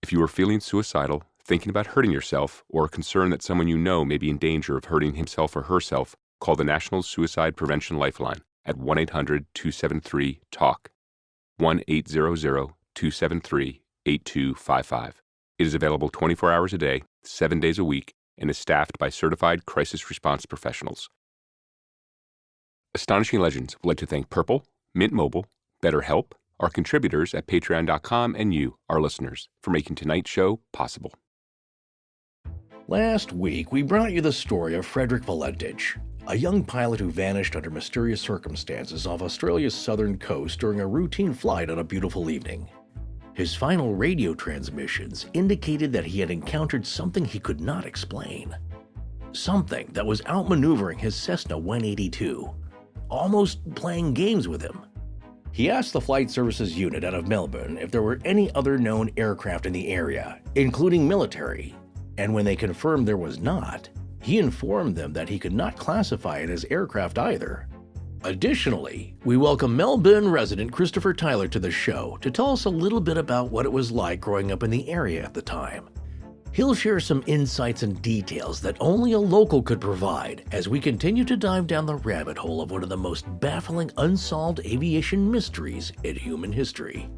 If you are feeling suicidal, thinking about hurting yourself, or are concerned that someone you know may be in danger of hurting himself or herself, call the National Suicide Prevention Lifeline at 1-800-273-TALK, 1-800-273-8255. It is available 24 hours a day, 7 days a week, and is staffed by certified crisis response professionals. Astonishing Legends would like to thank Purple, Mint Mobile, BetterHelp, our contributors at Patreon.com, and you, our listeners, for making tonight's show possible. Last week, we brought you the story of Frederick Valentich, a young pilot who vanished under mysterious circumstances off Australia's southern coast during a routine flight on a beautiful evening. His final radio transmissions indicated that he had encountered something he could not explain. Something that was outmaneuvering his Cessna 182, almost playing games with him. He asked the Flight Services unit out of Melbourne if there were any other known aircraft in the area, including military, and when they confirmed there was not, he informed them that he could not classify it as aircraft either. Additionally, we welcome Melbourne resident Christopher Tyler to the show to tell us a little bit about what it was like growing up in the area at the time. He'll share some insights and details that only a local could provide as we continue to dive down the rabbit hole of one of the most baffling unsolved aviation mysteries in human history.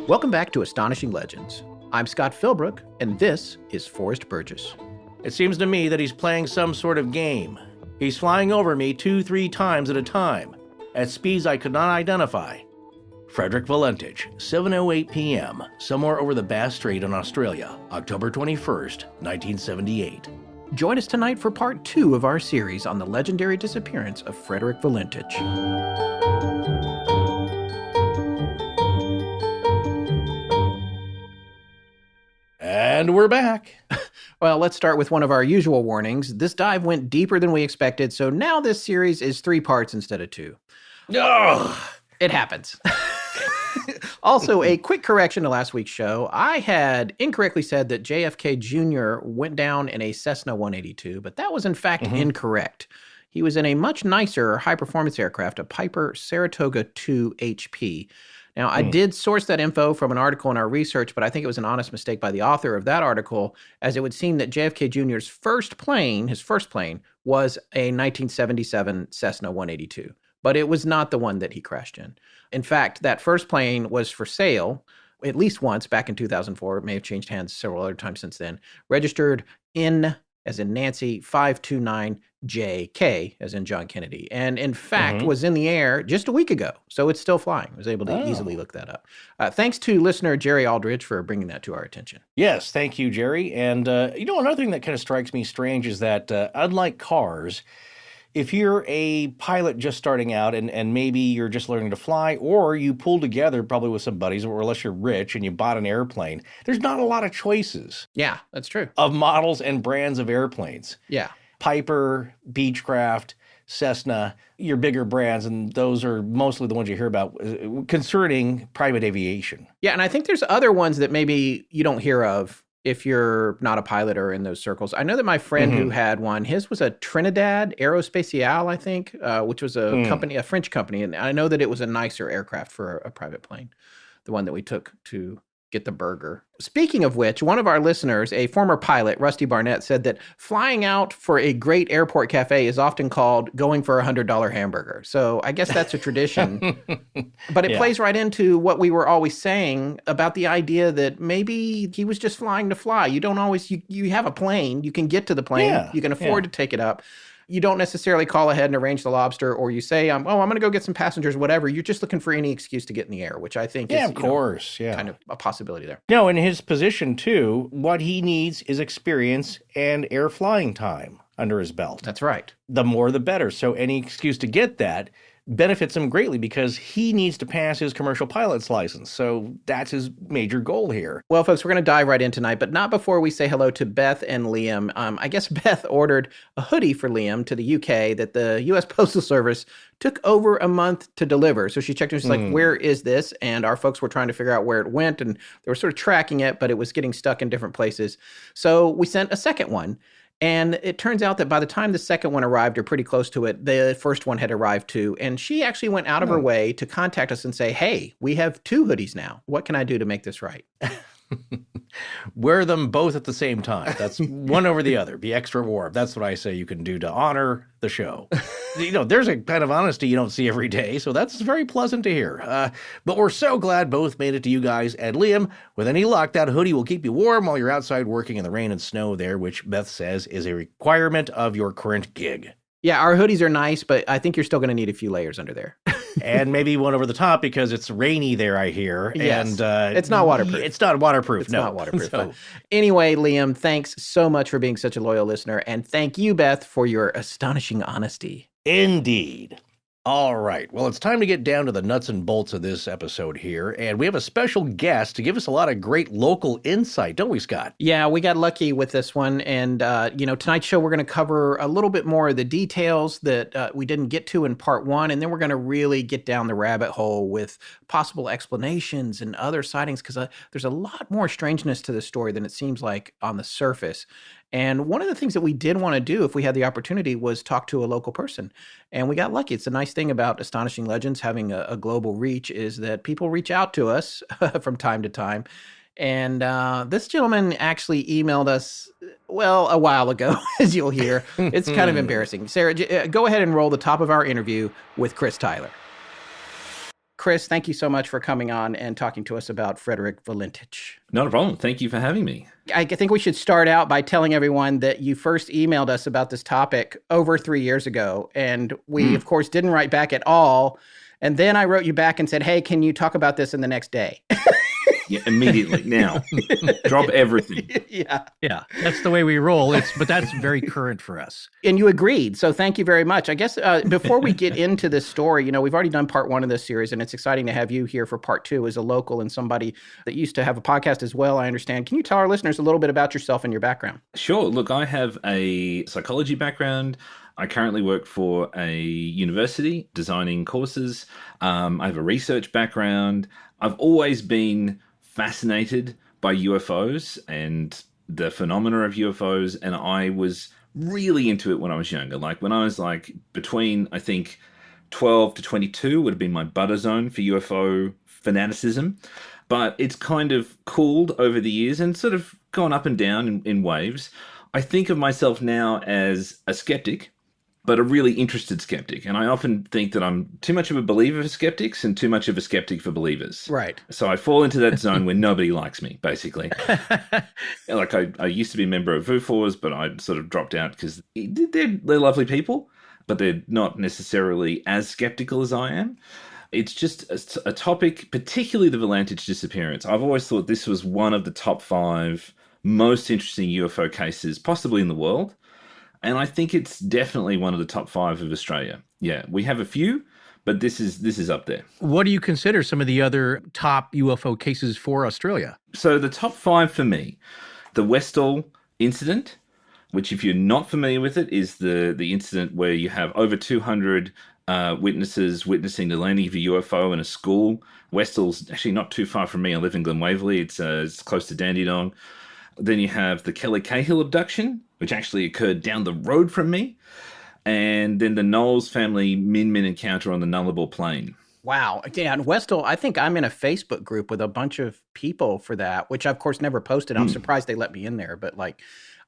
Welcome back to Astonishing Legends. I'm Scott Philbrook, and this is Forrest Burgess. It seems to me that he's playing some sort of game. He's flying over me 2-3 times at a time, at speeds I could not identify. Frederick Valentich, 7:08 p.m., somewhere over the Bass Strait in Australia, October 21st, 1978. Join us tonight for part 2 of our series on the legendary disappearance of Frederick Valentich. And we're back. Well, let's start with one of our usual warnings. This dive went deeper than we expected, so now this series is 3 parts instead of 2. Ugh. It happens. Also, a quick correction to last week's show. I had incorrectly said that JFK Jr. went down in a Cessna 182, but that was in fact incorrect. He was in a much nicer high-performance aircraft, a Piper Saratoga 2 HP. Now, I did source that info from an article in our research, but I think it was an honest mistake by the author of that article, as it would seem that JFK Jr.'s first plane, was a 1977 Cessna 182. But it was not the one that he crashed in. In fact, that first plane was for sale at least once back in 2004. It may have changed hands several other times since then. Registered in, as in Nancy, 529JK, as in John Kennedy. And in fact, was in the air just a week ago. So it's still flying. I was able to easily look that up. Thanks to listener Jerry Aldridge for bringing that to our attention. Yes, thank you, Jerry. And, another thing that kind of strikes me strange is that, unlike cars, if you're a pilot just starting out and maybe you're just learning to fly, or you pull together probably with some buddies, or unless you're rich and you bought an airplane, there's not a lot of choices. Yeah, that's true. Of models and brands of airplanes. Yeah. Piper, Beechcraft, Cessna, your bigger brands, and those are mostly the ones you hear about concerning private aviation. Yeah, and I think there's other ones that maybe you don't hear of if you're not a pilot or in those circles. I know that my friend who had one, his was a Trinidad Aerospatiale, I think, which was a company, a French company. And I know that it was a nicer aircraft for a private plane, the one that we took to get the burger. Speaking of which, one of our listeners, a former pilot, Rusty Barnett, said that flying out for a great airport cafe is often called going for a $100 hamburger. So I guess that's a tradition. But it plays right into what we were always saying about the idea that maybe he was just flying to fly. You don't always, you have a plane, you can get to the plane, you can afford to take it up. You don't necessarily call ahead and arrange the lobster, or you say, I'm going to go get some passengers, whatever. You're just looking for any excuse to get in the air, which I think is, of course, kind of a possibility there. No, in his position, too, what he needs is experience and air flying time under his belt. That's right. The more, the better. So any excuse to get that benefits him greatly because he needs to pass his commercial pilot's license. So that's his major goal here. Well, folks, we're going to dive right in tonight, but not before we say hello to Beth and Liam. I guess Beth ordered a hoodie for Liam to the UK that the U.S. Postal Service took over a month to deliver. So she checked and she's like, where is this? And our folks were trying to figure out where it went, and they were sort of tracking it, but it was getting stuck in different places. So we sent a second one. And it turns out that by the time the second one arrived, or pretty close to it, the first one had arrived too. And she actually went out of her way to contact us and say, hey, we have 2 hoodies now. What can I do to make this right? Wear them both at the same time. That's one over the other. Be extra warm. That's what I say you can do to honor the show. There's a kind of honesty you don't see every day, so that's very pleasant to hear. But we're so glad both made it to you guys. And Liam, with any luck, that hoodie will keep you warm while you're outside working in the rain and snow there, which Beth says is a requirement of your current gig. Yeah, our hoodies are nice, but I think you're still going to need a few layers under there. And maybe one over the top because it's rainy there, I hear. Yes. And it's not waterproof. It's not waterproof. It's no. not waterproof. So. Anyway, Liam, thanks so much for being such a loyal listener. And thank you, Beth, for your astonishing honesty. Indeed. All right. Well, it's time to get down to the nuts and bolts of this episode here. And we have a special guest to give us a lot of great local insight, don't we, Scott? Yeah, we got lucky with this one. And, tonight's show, we're going to cover a little bit more of the details that we didn't get to in part 1. And then we're going to really get down the rabbit hole with possible explanations and other sightings, because there's a lot more strangeness to this story than it seems like on the surface. And one of the things that we did want to do, if we had the opportunity, was talk to a local person. And we got lucky. It's a nice thing about Astonishing Legends having a global reach, is that people reach out to us from time to time. And this gentleman actually emailed us, well, a while ago, as you'll hear. It's kind of embarrassing. Sarah, go ahead and roll the top of our interview with Chris Tyler. Chris, thank you so much for coming on and talking to us about Frederick Valentich. Not a problem. Thank you for having me. I think we should start out by telling everyone that you first emailed us about this topic over 3 years ago. And we, of course, didn't write back at all. And then I wrote you back and said, hey, can you talk about this in the next day? Yeah, immediately. Now, drop everything. Yeah. That's the way we roll. But that's very current for us. And you agreed. So thank you very much. I guess before we get into this story, we've already done part 1 of this series, and it's exciting to have you here for part 2 as a local and somebody that used to have a podcast as well, I understand. Can you tell our listeners a little bit about yourself and your background? Sure. Look, I have a psychology background. I currently work for a university designing courses. I have a research background. I've always been fascinated by UFOs and the phenomena of UFOs, and I was really into it when I was younger. Like when I was between, I think, 12 to 22 would have been my butter zone for UFO fanaticism. But it's kind of cooled over the years and sort of gone up and down in waves. I think of myself now as a skeptic, but a really interested skeptic. And I often think that I'm too much of a believer for skeptics and too much of a skeptic for believers. Right. So I fall into that zone where nobody likes me, basically. I used to be a member of UFOs, but I sort of dropped out because they're lovely people, but they're not necessarily as skeptical as I am. It's just a topic, particularly the Valentich disappearance. I've always thought this was one of the top 5 most interesting UFO cases possibly in the world. And I think it's definitely one of the top 5 of Australia. Yeah, we have a few, but this is up there. What do you consider some of the other top UFO cases for Australia? So the top 5 for me, the Westall incident, which if you're not familiar with it, is the incident where you have over 200 witnesses witnessing the landing of a UFO in a school. Westall's actually not too far from me. I live in Glen Waverley. It's close to Dandenong. Then you have the Kelly Cahill abduction, which actually occurred down the road from me. And then the Knowles family Min encounter on the Nullarbor Plain. Wow. Yeah, and Westall, I think I'm in a Facebook group with a bunch of people for that, which I, of course, never posted. I'm surprised they let me in there, but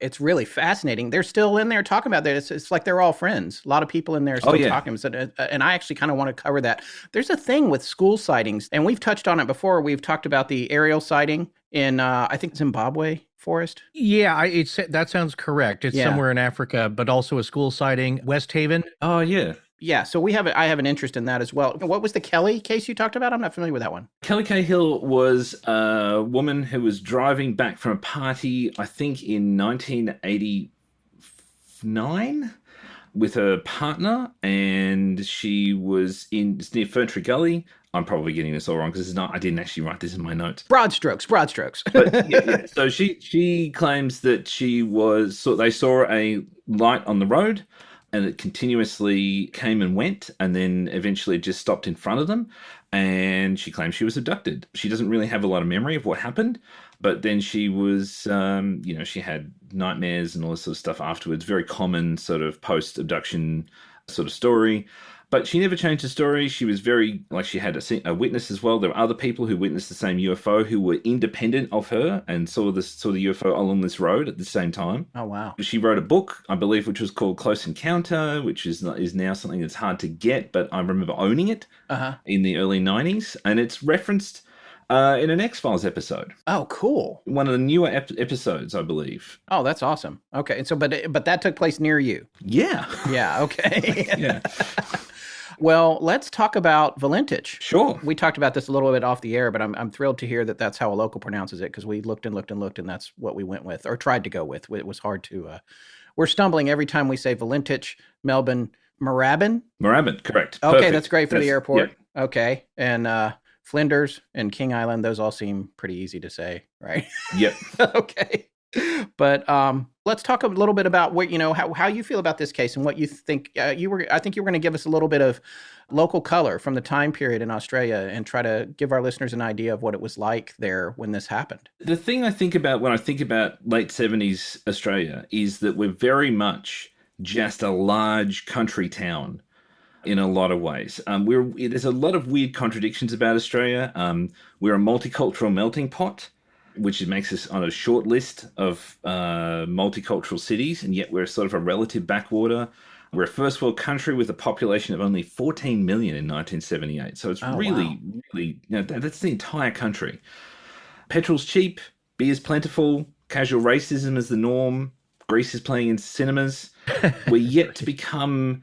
it's really fascinating. They're still in there talking about that. It's like they're all friends. A lot of people in there still talking. And I actually kind of want to cover that. There's a thing with school sightings, and we've touched on it before. We've talked about the aerial sighting in, I think, Zimbabwe forest. Yeah, that sounds correct. It's somewhere in Africa, but also a school sighting. West Haven. Oh, yeah. Yeah, so I have an interest in that as well. What was the Kelly case you talked about? I'm not familiar with that one. Kelly Cahill was a woman who was driving back from a party, I think in 1989, with her partner, and she was it's near Ferntree Gully. I'm probably getting this all wrong because I didn't actually write this in my notes. Broad strokes. But yeah. So she claims that they saw a light on the road, and it continuously came and went, and then eventually just stopped in front of them. And she claims she was abducted. She doesn't really have a lot of memory of what happened, but then she was, she had nightmares and all this sort of stuff afterwards. Very common sort of post-abduction sort of story. But she never changed the story. She was she had a witness as well. There were other people who witnessed the same UFO who were independent of her and saw the UFO along this road at the same time. Oh, wow. She wrote a book, I believe, which was called Close Encounter, which is now something that's hard to get, but I remember owning it in the early 90s. And it's referenced in an X-Files episode. Oh, cool. One of the newer episodes, I believe. Oh, that's awesome. Okay. So, but that took place near you. Yeah. Yeah. Okay. Yeah. Well, let's talk about Valentich. Sure. We talked about this a little bit off the air, but I'm thrilled to hear that that's how a local pronounces it, because we looked, and that's what we went with, or tried to go with. It was hard to, we're stumbling every time we say Valentich, Melbourne, Moorabbin? Moorabbin, correct. Okay, Perfect. that's great for the airport. Yep. Okay, and Flinders and King Island, those all seem pretty easy to say, right? Yep. Okay. But let's talk a little bit about what how you feel about this case and what you think. I think you were going to give us a little bit of local color from the time period in Australia and try to give our listeners an idea of what it was like there when this happened. The thing I think about when I think about late 70s Australia is that we're very much just a large country town in a lot of ways. There's a lot of weird contradictions about Australia. We're a multicultural melting pot, which makes us on a short list of multicultural cities, and yet we're sort of a relative backwater. We're a first world country with a population of only 14 million in 1978. So it's really, that's the entire country. Petrol's cheap, beer's plentiful, casual racism is the norm, Grease is playing in cinemas. We're yet to become,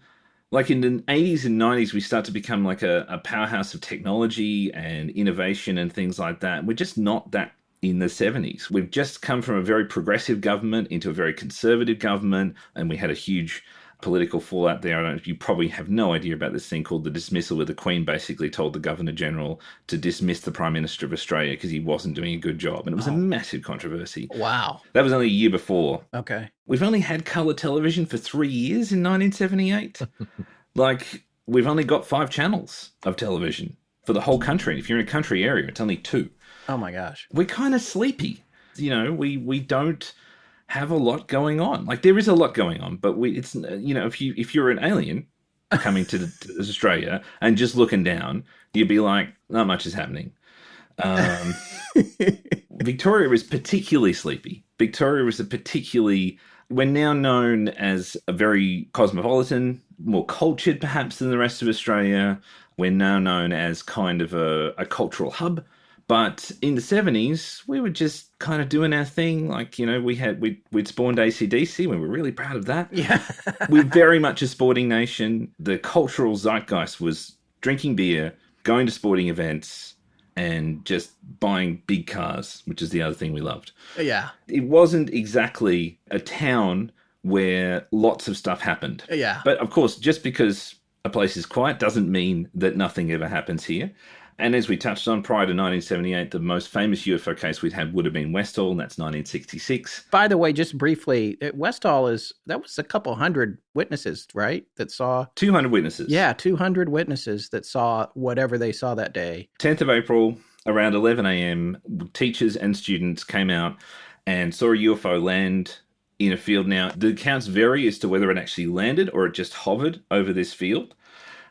like in the 80s and 90s, we start to become like a powerhouse of technology and innovation and things like that. We're just not that in the 70s. We've just come from a very progressive government into a very conservative government, and we had a huge political fallout there. You probably have no idea about this thing called the dismissal, where the Queen basically told the Governor-General to dismiss the Prime Minister of Australia because he wasn't doing a good job. And it was a massive controversy. Wow. That was only a year before. Okay. We've only had colour television for 3 years in 1978. Like, we've only got 5 channels of television for the whole country. If you're in a country area, it's only 2. Oh my gosh. We're kind of sleepy. We don't have a lot going on. Like, there is a lot going on, but if you're an alien coming to Australia and just looking down, you'd be like, not much is happening. Victoria is particularly sleepy. We're now known as a very cosmopolitan, more cultured perhaps than the rest of Australia. We're now known as kind of a cultural hub. But in the 70s, we were just kind of doing our thing. Like, we'd spawned AC/DC. We were really proud of that. Yeah. We're very much a sporting nation. The cultural zeitgeist was drinking beer, going to sporting events, and just buying big cars, which is the other thing we loved. Yeah. It wasn't exactly a town where lots of stuff happened. Yeah. But of course, just because a place is quiet doesn't mean that nothing ever happens here. And as we touched on, prior to 1978, the most famous UFO case we'd had would have been Westall, and that's 1966. By the way, just briefly, Westall that was a couple hundred witnesses, right? That saw 200 witnesses. Yeah, 200 witnesses that saw whatever they saw that day. 10th of April, around 11 a.m., teachers and students came out and saw a UFO land in a field. Now, the accounts vary as to whether it actually landed or it just hovered over this field.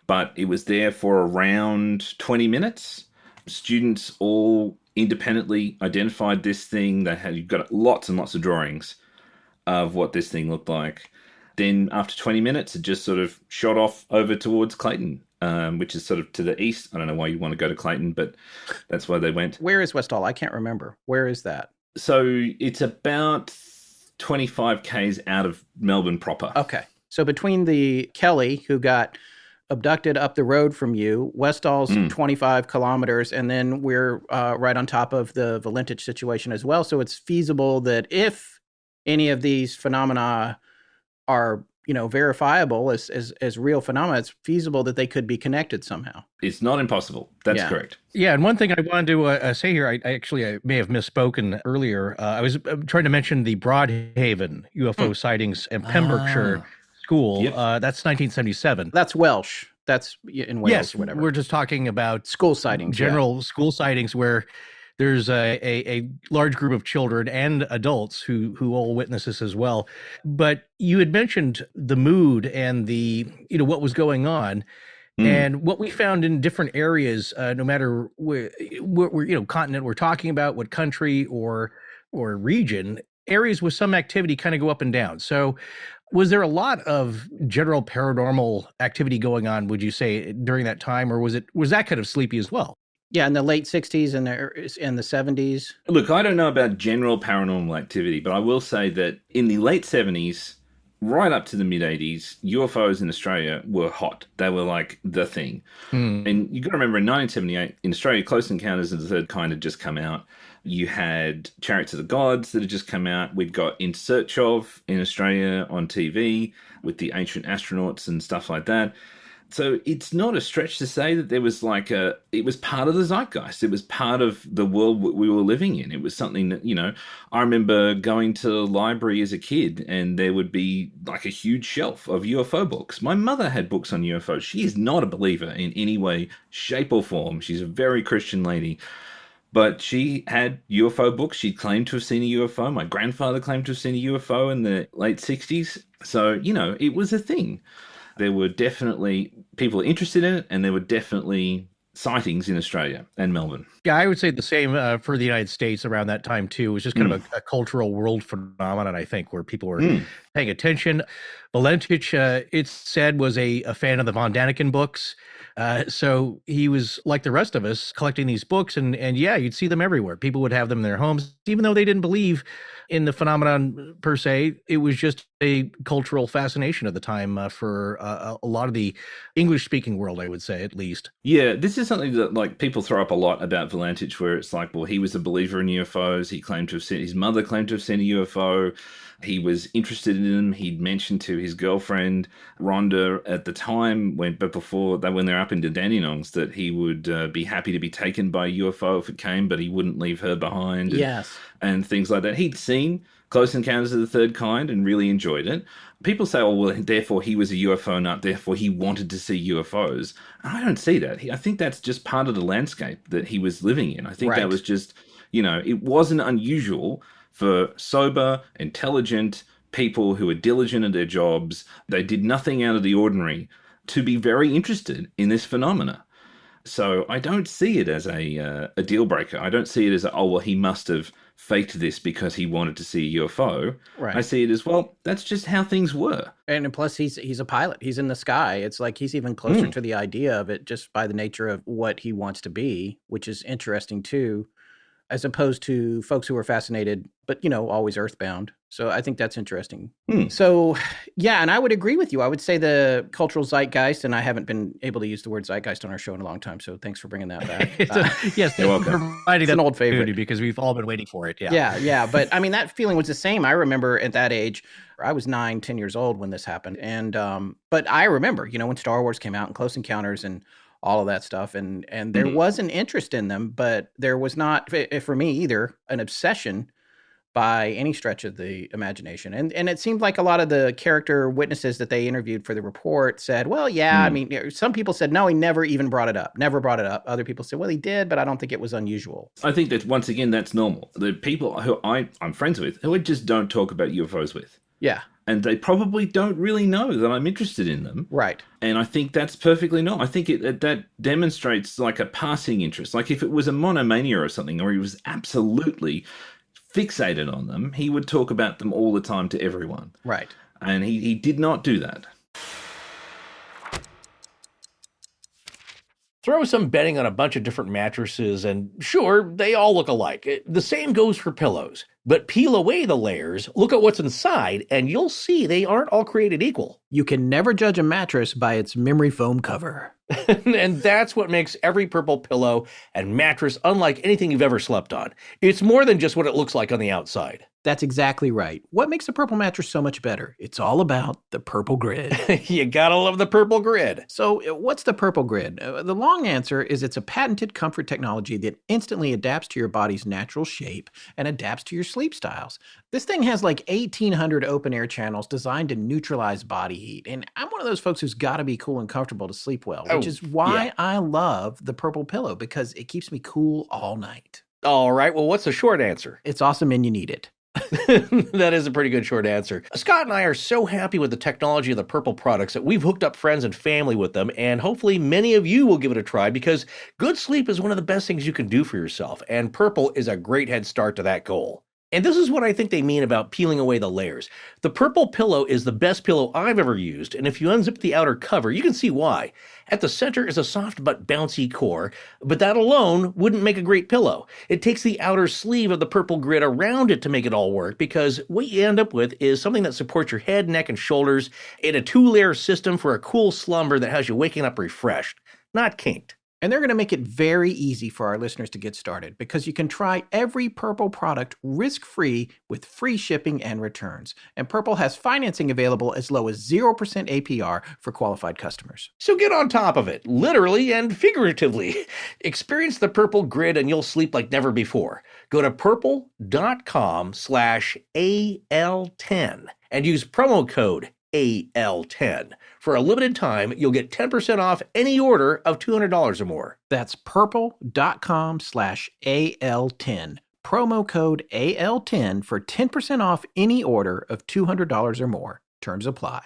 But it was there for around 20 minutes. Students all independently identified this thing. You've got lots and lots of drawings of what this thing looked like. Then after 20 minutes, it just sort of shot off over towards Clayton, which is sort of to the east. I don't know why you want to go to Clayton, but that's where they went. Where is Westall? I can't remember. Where is that? So it's about 25 k's out of Melbourne proper. Okay. So between the Kelly, who got abducted up the road from you, Westall's 25 kilometers, and then we're right on top of the Valentich situation as well. So it's feasible that if any of these phenomena are verifiable as real phenomena, it's feasible that they could be connected somehow. It's not impossible. That's correct. Yeah, and one thing I wanted to say here, I may have misspoken earlier. I was trying to mention the Broadhaven UFO sightings in Pembrokeshire School. Yep. That's 1977. That's Welsh. That's in Wales Yes, or whatever. We're just talking about school sightings, general school sightings where there's a large group of children and adults who all witness this as well. But you had mentioned the mood and the, what was going on. And what we found in different areas, no matter what continent we're talking about, what country or region, areas with some activity kind of go up and down. So was there a lot of general paranormal activity going on, would you say, during that time, or was that kind of sleepy as well? Yeah, in the late 60s and the 70s. Look, I don't know about general paranormal activity, but I will say that in the late 70s, right up to the mid-80s, UFOs in Australia were hot. They were like the thing. And you've got to remember, in 1978, in Australia, Close Encounters of the Third Kind had just come out. You had Chariots of the Gods that had just come out. We'd got In Search Of in Australia on TV with the ancient astronauts and stuff like that. So it's not a stretch to say that there was it was part of the zeitgeist. It was part of the world we were living in. It was something that, I remember going to the library as a kid and there would be like a huge shelf of UFO books. My mother had books on UFOs. She is not a believer in any way, shape or form. She's a very Christian lady. But she had UFO books. She claimed to have seen a UFO. My grandfather claimed to have seen a UFO in the late 60s. So, it was a thing. There were definitely people interested in it, and there were definitely sightings in Australia and Melbourne. Yeah, I would say the same for the United States around that time, too. It was just kind of a cultural world phenomenon, I think, where people were paying attention. Valentich, it's said, was a fan of the Von Daniken books. So he was, like the rest of us, collecting these books, and yeah, you'd see them everywhere. People would have them in their homes, even though they didn't believe in the phenomenon per se. It was just a cultural fascination at the time for a lot of the English-speaking world, I would say, at least. Yeah, this is something that people throw up a lot about Valentich, where it's like, well, he was a believer in UFOs. He claimed to have seen, his mother claimed to have seen a UFO. He was interested in them. He'd mentioned to his girlfriend, Rhonda, at the time, when they're up in the Dandenongs, that he would be happy to be taken by a UFO if it came, but he wouldn't leave her behind. And things like that. He'd seen Close Encounters of the Third Kind and really enjoyed it. People say, oh, well, therefore he was a UFO nut, therefore he wanted to see UFOs. And I don't see that. I think that's just part of the landscape that he was living in. I think that was just, it wasn't unusual for sober, intelligent people who were diligent at their jobs. They did nothing out of the ordinary to be very interested in this phenomena. So I don't see it as a deal breaker. I don't see it as, he must have faked this because he wanted to see a UFO. Right. I see it as, that's just how things were. And plus, he's a pilot. He's in the sky. It's like he's even closer to the idea of it just by the nature of what he wants to be, which is interesting too, as opposed to folks who are fascinated, but, always earthbound. So I think that's interesting. So, yeah, and I would agree with you. I would say the cultural zeitgeist, and I haven't been able to use the word zeitgeist on our show in a long time, so thanks for bringing that back. Yes, you're welcome. It's an old favorite. because we've all been waiting for it. Yeah. But, I mean, that feeling was the same. I remember at that age, I was 9, 10 years old when this happened. And but I remember, when Star Wars came out and Close Encounters and all of that stuff. And there was an interest in them, but there was not, for me either, an obsession by any stretch of the imagination. And it seemed like a lot of the character witnesses that they interviewed for the report said, well, yeah, I mean, some people said, no, he never even brought it up. Other people said, well, he did, but I don't think it was unusual. I think that, once again, that's normal. The people who I'm friends with, who I just don't talk about UFOs with. Yeah. And they probably don't really know that I'm interested in them. Right. And I think that's perfectly normal. I think that demonstrates like a passing interest. Like if it was a monomania or something, or he was absolutely fixated on them, he would talk about them all the time to everyone. Right. And he did not do that. Throw some bedding on a bunch of different mattresses, and sure, they all look alike. The same goes for pillows. But peel away the layers, look at what's inside, and you'll see they aren't all created equal. You can never judge a mattress by its memory foam cover. And that's what makes every purple pillow and mattress unlike anything you've ever slept on. It's more than just what it looks like on the outside. That's exactly right. What makes the purple mattress so much better? It's all about the purple grid. You gotta love the purple grid. So what's the purple grid? The long answer is it's a patented comfort technology that instantly adapts to your body's natural shape and adapts to your sleep styles. This thing has like 1,800 open air channels designed to neutralize body heat. And I'm one of those folks who's got to be cool and comfortable to sleep well, which is why I love the purple pillow, because it keeps me cool all night. All right, well, what's the short answer? It's awesome and you need it. That is a pretty good short answer. Scott and I are so happy with the technology of the Purple products that we've hooked up friends and family with them, and hopefully many of you will give it a try, because good sleep is one of the best things you can do for yourself, and Purple is a great head start to that goal. And this is what I think they mean about peeling away the layers. The Purple pillow is the best pillow I've ever used, and if you unzip the outer cover, you can see why. At the center is a soft but bouncy core, but that alone wouldn't make a great pillow. It takes the outer sleeve of the Purple grid around it to make it all work, because what you end up with is something that supports your head, neck, and shoulders in a 2-layer system for a cool slumber that has you waking up refreshed, not kinked. And they're going to make it very easy for our listeners to get started, because you can try every Purple product risk-free with free shipping and returns. And Purple has financing available as low as 0% APR for qualified customers. So get on top of it, literally and figuratively. Experience the Purple grid and you'll sleep like never before. Go to purple.com/AL10 and use promo code AL10. For a limited time, you'll get 10% off any order of $200 or more. That's purple.com/AL10. Promo code AL10 for 10% off any order of $200 or more. Terms apply.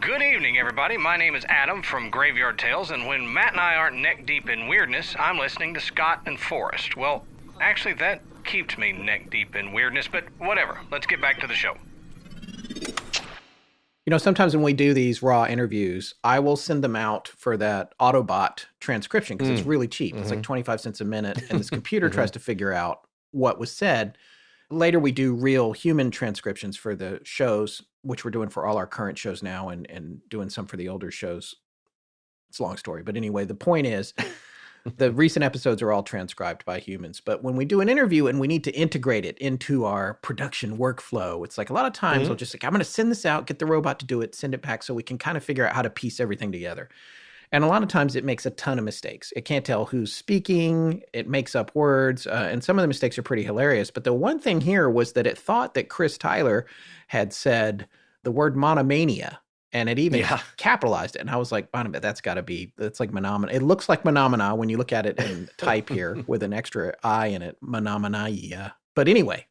Good evening, everybody. My name is Adam from Graveyard Tales, and when Matt and I aren't neck deep in weirdness, I'm listening to Scott and Forrest. Well, actually, that keeps me neck deep in weirdness, but whatever. Let's get back to the show. You know, sometimes when we do these raw interviews, I will send them out for that Autobot transcription because it's really cheap. It's like 25 cents a minute, and this computer tries to figure out what was said. Later, we do real human transcriptions for the shows, which we're doing for all our current shows now and doing some for the older shows. It's a long story. But anyway, the point is, the recent episodes are all transcribed by humans. But when we do an interview and we need to integrate it into our production workflow, it's like a lot of times we'll just like, I'm going to send this out, get the robot to do it, send it back so we can kind of figure out how to piece everything together. And a lot of times it makes a ton of mistakes. It can't tell who's speaking. It makes up words. And some of the mistakes are pretty hilarious. But the one thing here was that it thought that Chris Tyler had said the word monomania. And it even capitalized it. And I was like, that's got to be, that's like monomina. It looks like monomina when you look at it in type here with an extra I in it, monomania. But anyway,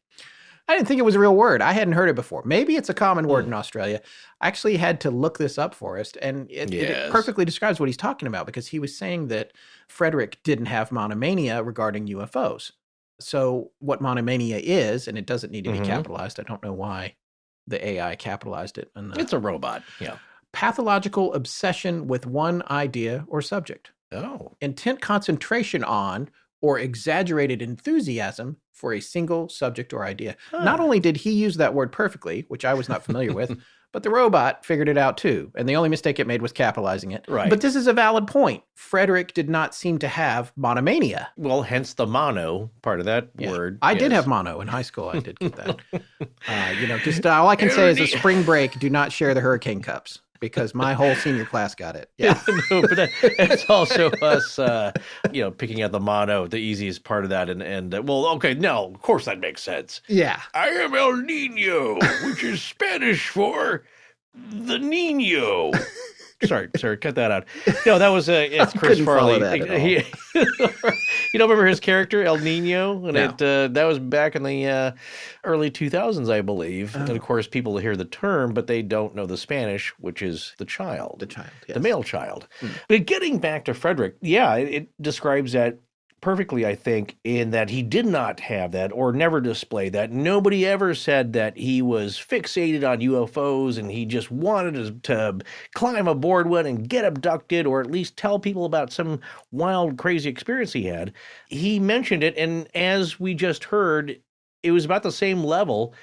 I didn't think it was a real word. I hadn't heard it before. Maybe it's a common word in Australia. I actually had to look this up, Forrest, and it perfectly describes what he's talking about, because he was saying that Frederich didn't have monomania regarding UFOs. So what monomania is, and it doesn't need to be capitalized. I don't know why the AI capitalized it. It's a robot. Yeah. Pathological obsession with one idea or subject. Oh. Intent concentration on or exaggerated enthusiasm for a single subject or idea. Not only did he use that word perfectly, which I was not familiar with, but the robot figured it out too. And the only mistake it made was capitalizing it. Right. But this is a valid point. Frederich did not seem to have monomania. Well, hence the mono part of that word. I did have mono in high school. I did get that. Just all I can say is a spring break, do not share the hurricane cups, because my whole senior class got it. Yeah. No, but it's also us, picking out the mono, the easiest part of that. Of course that makes sense. Yeah. I am El Nino, which is Spanish for the Nino. Sorry, cut that out. No, that was it's Chris Farley. You don't remember his character El Nino? And that was back in the early 2000s, I believe. And of course, people hear the term, but they don't know the Spanish, which is the child. The child, yes. The male child. But getting back to Frederich, it describes that perfectly, I think, in that he did not have that or never displayed that. Nobody ever said that he was fixated on UFOs and he just wanted to climb aboard one and get abducted, or at least tell people about some wild, crazy experience he had. He mentioned it, and as we just heard, it was about the same level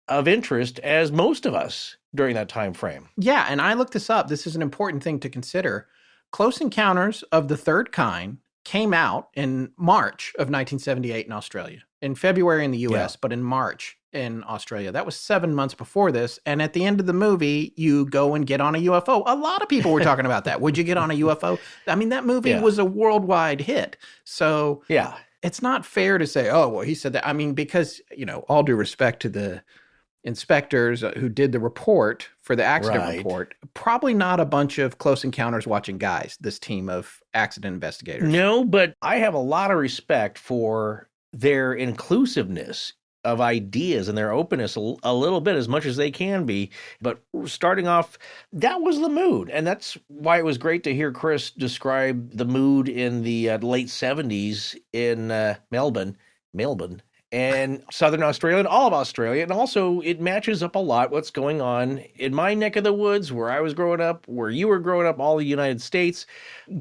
of interest as most of us during that time frame. Yeah, and I looked this up. This is an important thing to consider. Close Encounters of the Third Kind came out in March of 1978 in Australia. in February in the US, but in March in Australia. That was 7 months before this. And at the end of the movie, you go and get on a UFO. A lot of people were talking about that. Would you get on a UFO? I mean, that movie was a worldwide hit. So it's not fair to say, oh, well, he said that. I mean, because, all due respect to the inspectors who did the report for the accident report, probably not a bunch of close encounters watching guys, this team of accident investigators. No, but I have a lot of respect for their inclusiveness of ideas and their openness a little bit, as much as they can be. But starting off, that was the mood. And that's why it was great to hear Chris describe the mood in the late 70s in Melbourne, and Southern Australia and all of Australia. And also it matches up a lot what's going on in my neck of the woods, where I was growing up, where you were growing up, all the United States,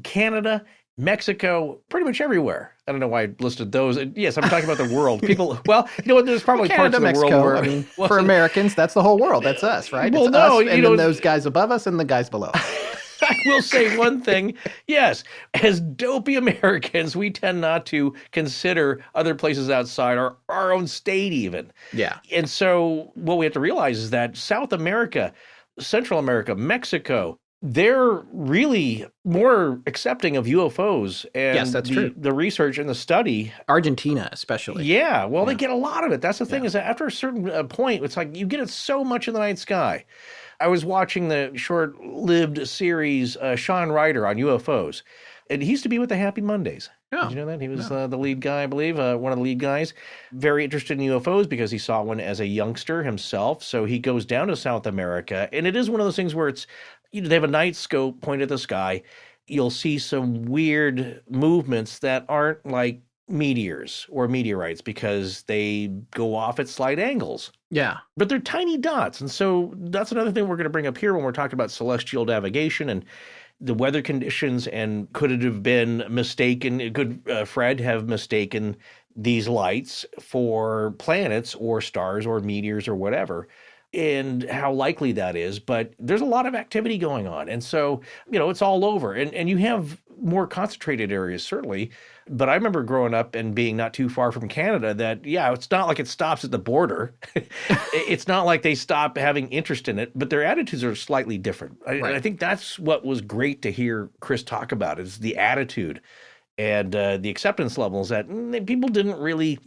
Canada, Mexico, pretty much everywhere. I don't know why I listed those. Yes, I'm talking about the world. People, well, there's probably Canada, parts of the Mexico, world where... for Americans, that's the whole world. That's us, right? Well, it's no, us, and then those guys above us and the guys below us. I will say one thing. Yes, as dopey Americans, we tend not to consider other places outside our own state even. Yeah. And so what we have to realize is that South America, Central America, Mexico, they're really more accepting of UFOs. And yes, that's true. The research and the study. Argentina, especially. Yeah, well, they get a lot of it. That's the thing is that after a certain point, it's like you get it so much in the night sky. I was watching the short-lived series Sean Ryder on UFOs, and he used to be with the Happy Mondays. Oh, did you know that? He was the lead guy, I believe, one of the lead guys. Very interested in UFOs because he saw one as a youngster himself. So he goes down to South America, and it is one of those things where it's, they have a night scope pointed at the sky. You'll see some weird movements that aren't like meteors or meteorites because they go off at slight angles. Yeah. But they're tiny dots. And so that's another thing we're going to bring up here when we're talking about celestial navigation and the weather conditions, and could it have been mistaken? Could Fred have mistaken these lights for planets or stars or meteors or whatever? And how likely that is. But there's a lot of activity going on. And so, it's all over. And you have more concentrated areas, certainly. But I remember growing up and being not too far from Canada that, it's not like it stops at the border. It's not like they stop having interest in it, but their attitudes are slightly different. I think that's what was great to hear Chris talk about, is the attitude and the acceptance levels that people didn't really,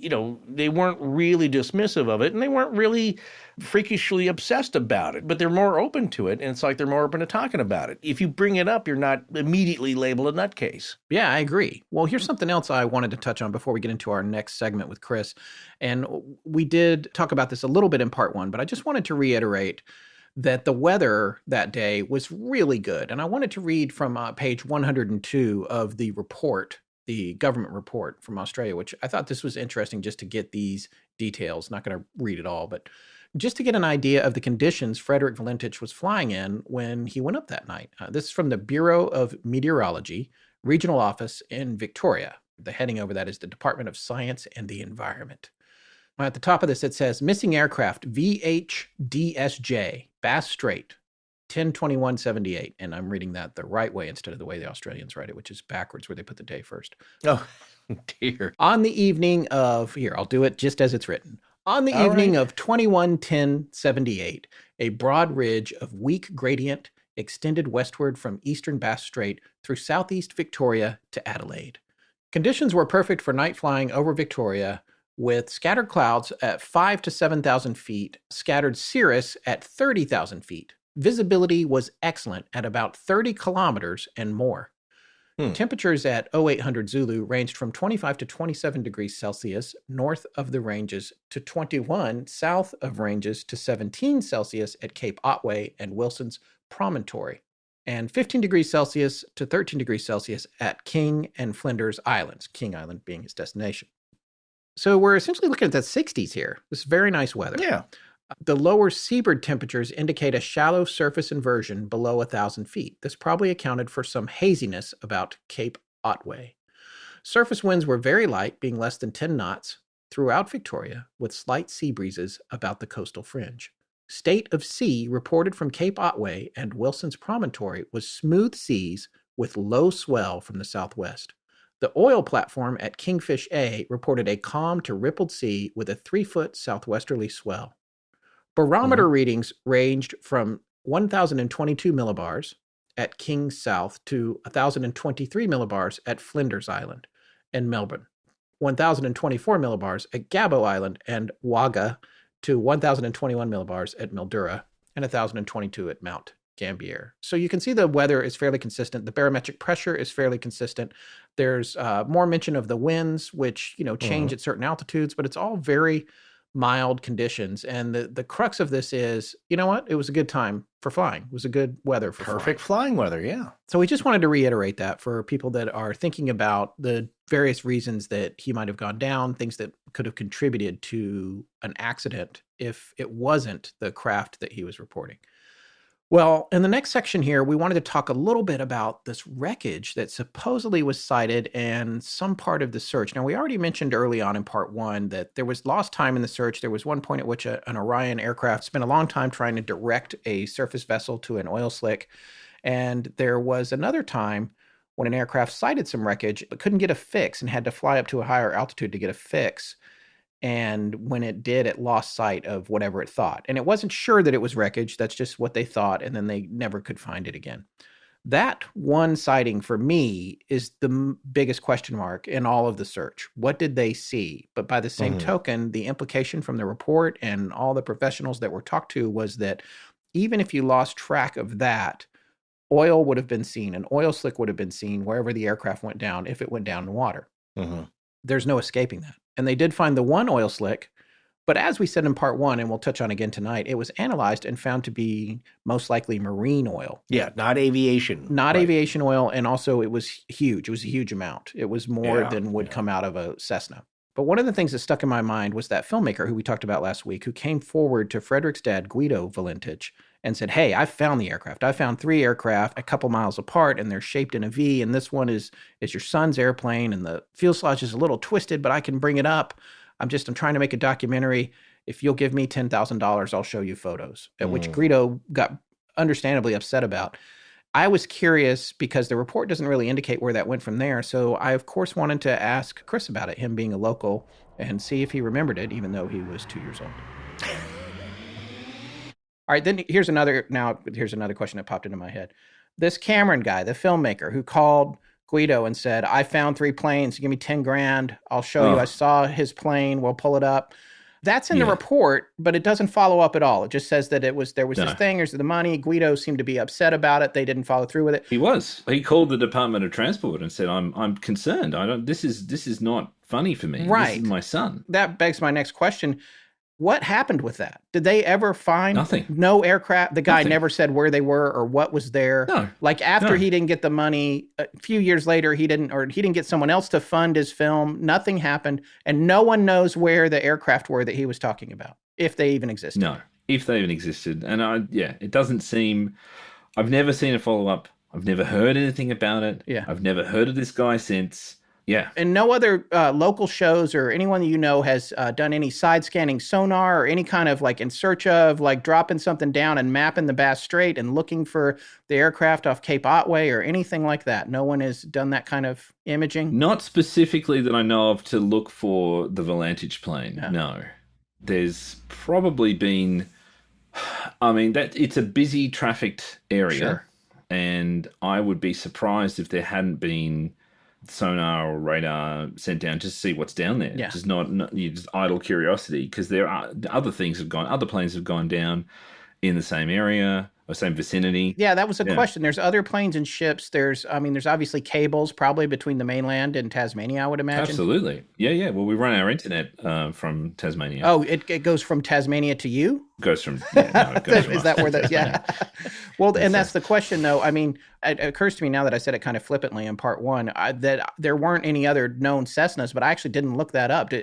they weren't really dismissive of it, and they weren't really freakishly obsessed about it, but they're more open to it, and it's like they're more open to talking about it. If you bring it up, you're not immediately labeled a nutcase. Yeah, I agree. Well, here's something else I wanted to touch on before we get into our next segment with Chris. And we did talk about this a little bit in part one, but I just wanted to reiterate that the weather that day was really good. And I wanted to read from page 102 of the report, the government report from Australia, which I thought this was interesting just to get these details. Not going to read it all, but just to get an idea of the conditions Frederick Valentich was flying in when he went up that night. This is from the Bureau of Meteorology, Regional Office in Victoria. The heading over that is the Department of Science and the Environment. At the top of this, it says, missing aircraft VHDSJ, Bass Strait, 10/21/78. And I'm reading that the right way instead of the way the Australians write it, which is backwards, where they put the day first. Oh, dear. On the evening of, here, I'll do it just as it's written. On the evening of 21/10/78, a broad ridge of weak gradient extended westward from eastern Bass Strait through southeast Victoria to Adelaide. Conditions were perfect for night flying over Victoria, with scattered clouds at 5,000 to 7,000 feet, scattered cirrus at 30,000 feet. Visibility was excellent at about 30 kilometers and more. Temperatures at 0800 Zulu ranged from 25 to 27 degrees Celsius north of the ranges to 21 south of ranges to 17 Celsius at Cape Otway and Wilson's Promontory, and 15 degrees Celsius to 13 degrees Celsius at King and Flinders Islands, King Island being his destination. So we're essentially looking at the 60s here. This is very nice weather. Yeah. The lower seabird temperatures indicate a shallow surface inversion below 1,000 feet. This probably accounted for some haziness about Cape Otway. Surface winds were very light, being less than 10 knots throughout Victoria, with slight sea breezes about the coastal fringe. State of sea reported from Cape Otway and Wilson's Promontory was smooth seas with low swell from the southwest. The oil platform at Kingfish A reported a calm to rippled sea with a 3-foot southwesterly swell. Barometer readings ranged from 1,022 millibars at King's South to 1,023 millibars at Flinders Island and Melbourne, 1,024 millibars at Gabo Island and Wagga to 1,021 millibars at Mildura and 1,022 at Mount Gambier. So you can see the weather is fairly consistent. The barometric pressure is fairly consistent. There's more mention of the winds, which, change at certain altitudes, but it's all very mild conditions. And the crux of this is, you know what? It was a good time for flying. It was a good weather for Perfect flying weather, yeah. So we just wanted to reiterate that for people that are thinking about the various reasons that he might have gone down, things that could have contributed to an accident if it wasn't the craft that he was reporting. Well, in the next section here, we wanted to talk a little bit about this wreckage that supposedly was sighted and some part of the search. Now, we already mentioned early on in part 1 that there was lost time in the search. There was one point at which an Orion aircraft spent a long time trying to direct a surface vessel to an oil slick. And there was another time when an aircraft sighted some wreckage but couldn't get a fix and had to fly up to a higher altitude to get a fix. And when it did, it lost sight of whatever it thought. And it wasn't sure that it was wreckage. That's just what they thought. And then they never could find it again. That one sighting for me is the biggest question mark in all of the search. What did they see? But by the same token, the implication from the report and all the professionals that were talked to was that even if you lost track of that, oil would have been seen. An oil slick would have been seen wherever the aircraft went down if it went down in water. There's no escaping that. And they did find the one oil slick, but as we said in part 1, and we'll touch on again tonight, it was analyzed and found to be most likely marine oil. Yeah, not aviation. Not aviation oil, and also it was huge. It was a huge amount. It was more than would come out of a Cessna. But one of the things that stuck in my mind was that filmmaker who we talked about last week, who came forward to Frederick's dad, Guido Valentich, and said, hey, I found the aircraft. I found 3 aircraft a couple miles apart, and they're shaped in a V, and this one is your son's airplane, and the fuselage is a little twisted, but I can bring it up. I'm trying to make a documentary. If you'll give me $10,000, I'll show you photos, at which Guido got understandably upset about. I was curious because the report doesn't really indicate where that went from there. So I, of course, wanted to ask Chris about it, him being a local, and see if he remembered it, even though he was 2 years old. All right, then here's another question that popped into my head. This Cameron guy, the filmmaker who called Guido and said, I found 3 planes, give me 10 grand. I'll show you. I saw his plane. We'll pull it up. That's in the report, but it doesn't follow up at all. It just says that there was this thing, there's the money. Guido seemed to be upset about it. They didn't follow through with it. He was. He called the Department of Transport and said, I'm concerned. This is not funny for me. Right. This is my son. That begs my next question. What happened with that? Did they ever find nothing? No aircraft? The guy never said where they were or what was there. No. Like after he didn't get the money, a few years later, he didn't get someone else to fund his film. Nothing happened, and no one knows where the aircraft were that he was talking about, if they even existed. No, if they even existed, and it doesn't seem. I've never seen a follow up. I've never heard anything about it. Yeah, I've never heard of this guy since. Yeah. And no other local shows or anyone that you know has done any side scanning sonar or any kind of like in search of like dropping something down and mapping the Bass Strait and looking for the aircraft off Cape Otway or anything like that. No one has done that kind of imaging. Not specifically that I know of to look for the Valentich plane. Yeah. No. There's probably been, it's a busy trafficked area. Sure. And I would be surprised if there hadn't been sonar or radar sent down just to see what's down there. Yeah. Just not just idle curiosity, because there are other planes have gone down in the same area or same vicinity. Yeah, that was a question. There's other planes and ships. There's obviously cables probably between the mainland and Tasmania, I would imagine. Absolutely. Yeah. Well, we run our internet from Tasmania. Oh, it goes from Tasmania to you? It goes from Is that where that? Yeah. Well, and that's the question, though. It occurs to me now that I said it kind of flippantly in part 1 that there weren't any other known Cessnas, but I actually didn't look that up. Do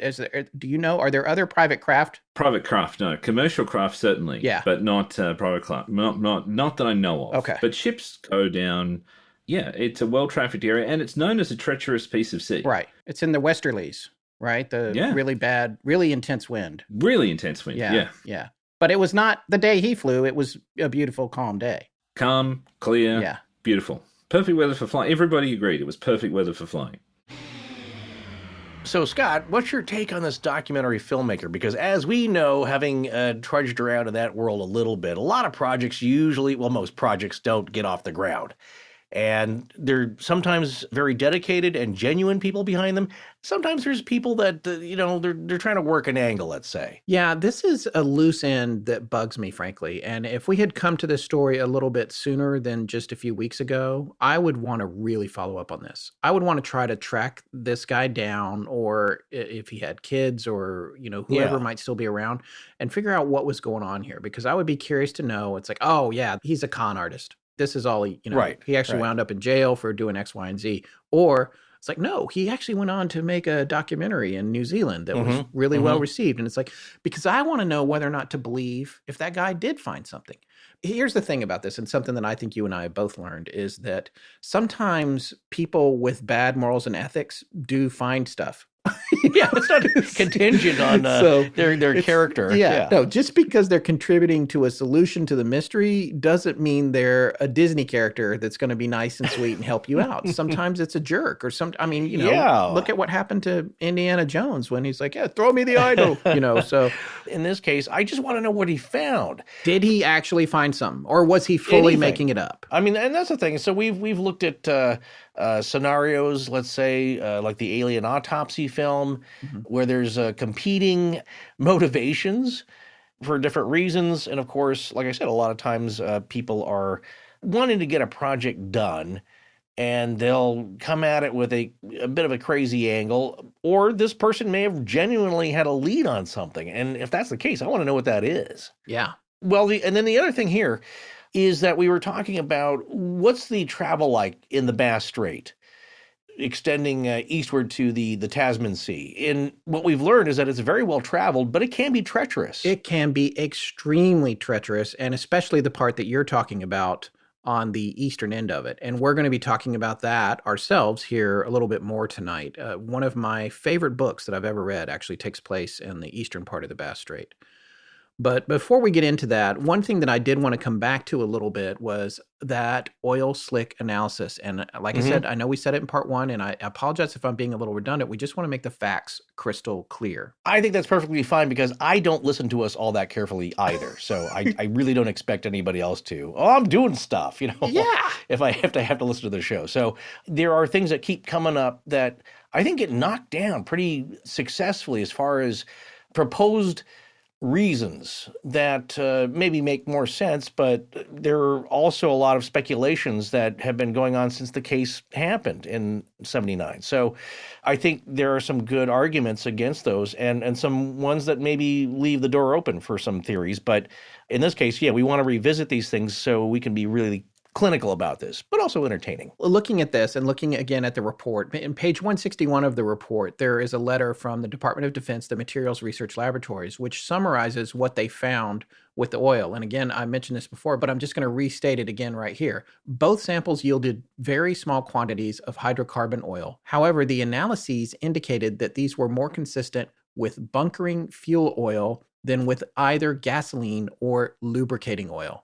you know? Are there other private craft? Private craft, no. Commercial craft, certainly. Yeah. But not private craft. Not that I know of. Okay. But ships go down. Yeah, it's a well-trafficked area, and it's known as a treacherous piece of sea. Right. It's in the westerlies, right? Really bad, really intense wind. Really intense wind. Yeah. But it was not the day he flew. It was a beautiful, calm day. Calm, clear, beautiful. Perfect weather for flying. Everybody agreed it was perfect weather for flying. So, Scott, what's your take on this documentary Filmmaker? Because as we know, having trudged around in that world a little bit, a lot of projects usually, well, most projects don't get off the ground. And they're sometimes very dedicated and genuine people behind them. Sometimes there's people that, they're trying to work an angle, let's say. Yeah, this is a loose end that bugs me, frankly. And if we had come to this story a little bit sooner than just a few weeks ago, I would want to really follow up on this. I would want to try to track this guy down, or if he had kids or, whoever might still be around, and figure out what was going on here. Because I would be curious to know. It's like, oh, yeah, he's a con artist. This is all he, Right, he actually wound up in jail for doing X, Y, and Z. Or it's like, no, he actually went on to make a documentary in New Zealand that was really well received. And it's like, because I want to know whether or not to believe if that guy did find something. Here's the thing about this, and something that I think you and I have both learned, is that sometimes people with bad morals and ethics do find stuff. Yeah, it's not contingent on their character. Yeah, no, just because they're contributing to a solution to the mystery doesn't mean they're a Disney character that's going to be nice and sweet and help you out. Sometimes it's a jerk, or look at what happened to Indiana Jones when he's like, yeah, throw me the idol, So in this case, I just want to know what he found. Did he actually find something, or was he fully making it up? I mean, and that's the thing. So we've looked at scenarios, let's say, like the Alien Autopsy film, where there's competing motivations for different reasons. And of course, like I said, a lot of times people are wanting to get a project done, and they'll come at it with a bit of a crazy angle, or this person may have genuinely had a lead on something. And if that's the case, I want to know what that is. Yeah. Well, and then the other thing here is that we were talking about what's the travel like in the Bass Strait, extending eastward to the Tasman Sea. And what we've learned is that it's very well traveled, but it can be treacherous. It can be extremely treacherous, and especially the part that you're talking about on the eastern end of it. And we're going to be talking about that ourselves here a little bit more tonight. One of my favorite books that I've ever read actually takes place in the eastern part of the Bass Strait. But before we get into that, one thing that I did want to come back to a little bit was that oil slick analysis. And like I said, I know we said it in part one, and I apologize if I'm being a little redundant. We just want to make the facts crystal clear. I think that's perfectly fine, because I don't listen to us all that carefully either. So I really don't expect anybody else to. Oh, I'm doing stuff, Yeah. if I have to listen to the show. So there are things that keep coming up that I think get knocked down pretty successfully as far as proposed reasons that maybe make more sense, but there are also a lot of speculations that have been going on since the case happened in 79. So I think there are some good arguments against those, and some ones that maybe leave the door open for some theories. But in this case, we want to revisit these things so we can be really clinical about this, but also entertaining. Looking at this and looking again at the report, in page 161 of the report, there is a letter from the Department of Defense, the Materials Research Laboratories, which summarizes what they found with the oil. And again, I mentioned this before, but I'm just going to restate it again right here. Both samples yielded very small quantities of hydrocarbon oil. However, the analyses indicated that these were more consistent with bunkering fuel oil than with either gasoline or lubricating oil.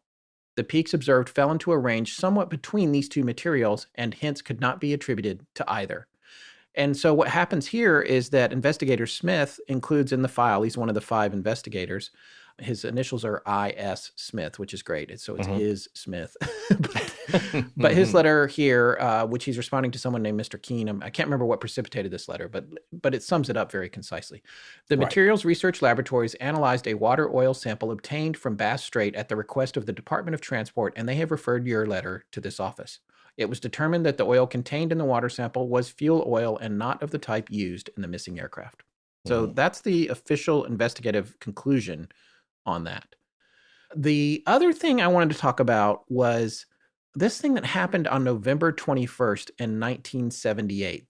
The peaks observed fell into a range somewhat between these two materials and hence could not be attributed to either. And so what happens here is that investigator Smith includes in the file, he's one of the 5 investigators. His initials are I.S. Smith, which is great. So it's his Smith. But his letter here, which he's responding to someone named Mr. Keene, I can't remember what precipitated this letter, but it sums it up very concisely. The Materials Research Laboratories analyzed a water oil sample obtained from Bass Strait at the request of the Department of Transport, and they have referred your letter to this office. It was determined that the oil contained in the water sample was fuel oil and not of the type used in the missing aircraft. So that's the official investigative conclusion on that. The other thing I wanted to talk about was this thing that happened on November 21st in 1978.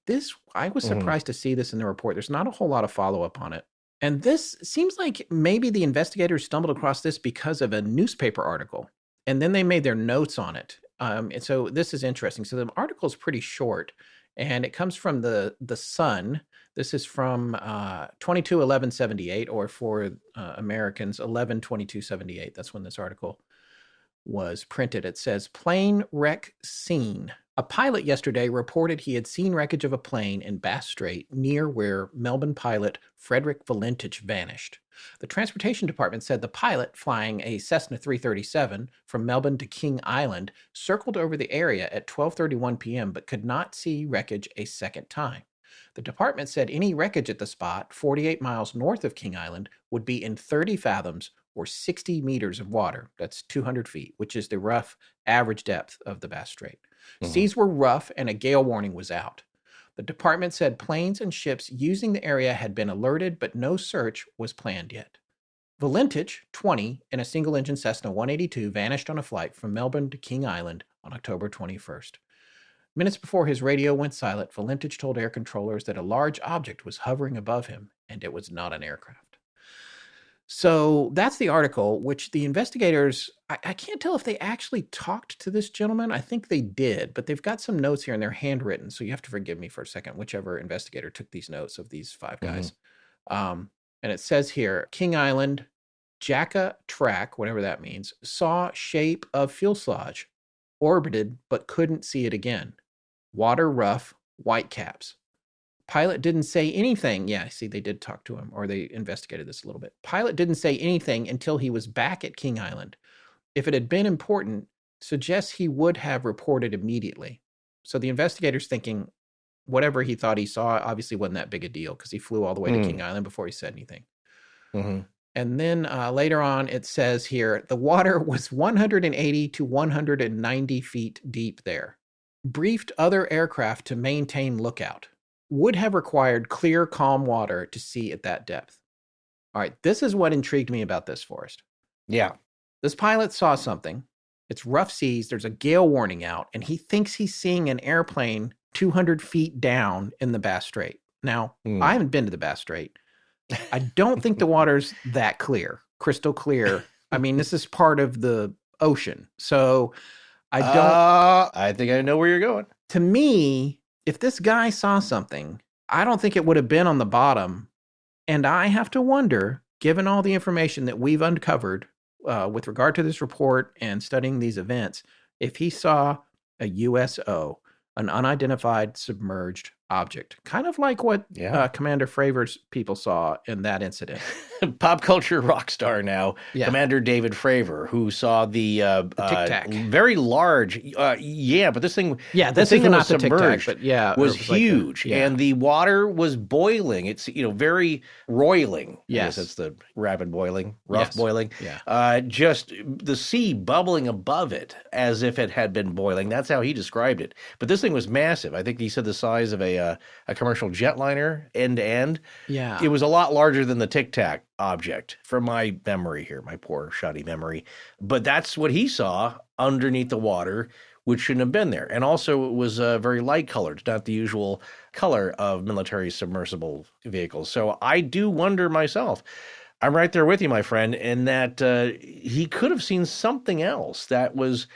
I was surprised to see this in the report. There's not a whole lot of follow-up on it. And this seems like maybe the investigators stumbled across this because of a newspaper article, and then they made their notes on it. And so this is interesting. So the article is pretty short, and it comes from the Sun. This is from 22/11/78, or for Americans, 11/22/78. That's when this article was printed. It says, plane wreck scene. A pilot yesterday reported he had seen wreckage of a plane in Bass Strait near where Melbourne pilot Frederick Valentich vanished. The Transportation Department said the pilot, flying a Cessna 337 from Melbourne to King Island, circled over the area at 12:31 p.m. but could not see wreckage a second time. The department said any wreckage at the spot, 48 miles north of King Island, would be in 30 fathoms or 60 meters of water. That's 200 feet, which is the rough average depth of the Bass Strait. Seas were rough and a gale warning was out. The department said planes and ships using the area had been alerted, but no search was planned yet. Valentich, 20, in a single-engine Cessna 182 vanished on a flight from Melbourne to King Island on October 21st. Minutes before his radio went silent, Valentich told air controllers that a large object was hovering above him, and it was not an aircraft. So that's the article, which the investigators, I can't tell if they actually talked to this gentleman. I think they did, but they've got some notes here and they're handwritten. So you have to forgive me for a second, whichever investigator took these notes of these five guys. And it says here, King Island, Jacka track, whatever that means, saw shape of fuselage, orbited, but couldn't see it again. Water rough, white caps. Pilot didn't say anything. Yeah, see, they did talk to him, or they investigated this a little bit. Pilot didn't say anything until he was back at King Island. If it had been important, suggests he would have reported immediately. So the investigator's thinking whatever he thought he saw obviously wasn't that big a deal because he flew all the way to King Island before he said anything. And then later on, it says here, the water was 180 to 190 feet deep there. Briefed other aircraft to maintain lookout. Would have required clear, calm water to see at that depth. All right, this is what intrigued me about this, Forrest. Yeah. This pilot saw something. It's rough seas. There's a gale warning out, and he thinks he's seeing an airplane 200 feet down in the Bass Strait. Now, I haven't been to the Bass Strait. I don't think the water's that clear, crystal clear. I mean, this is part of the ocean. So I don't... I think I know where you're going. To me, if this guy saw something, I don't think it would have been on the bottom. And I have to wonder, given all the information that we've uncovered with regard to this report and studying these events, if he saw a USO, an unidentified submerged object, kind of like what Commander Fravor's people saw in that incident. Pop culture rock star now, Commander David Fravor, who saw the Tic Tac, very large, but this thing, this thing not the Tic Tac, but was huge, and the water was boiling. It's very roiling. Yes, that's the rapid boiling, rough boiling. Yeah, just the sea bubbling above it as if it had been boiling. That's how he described it. But this thing was massive. I think he said the size of a commercial jetliner end to end. Yeah, it was a lot larger than the Tic Tac object from my memory here, my poor shoddy memory. But that's what he saw underneath the water, which shouldn't have been there. And also it was very light colored, not the usual color of military submersible vehicles. So I do wonder myself, I'm right there with you, my friend, in that he could have seen something else that was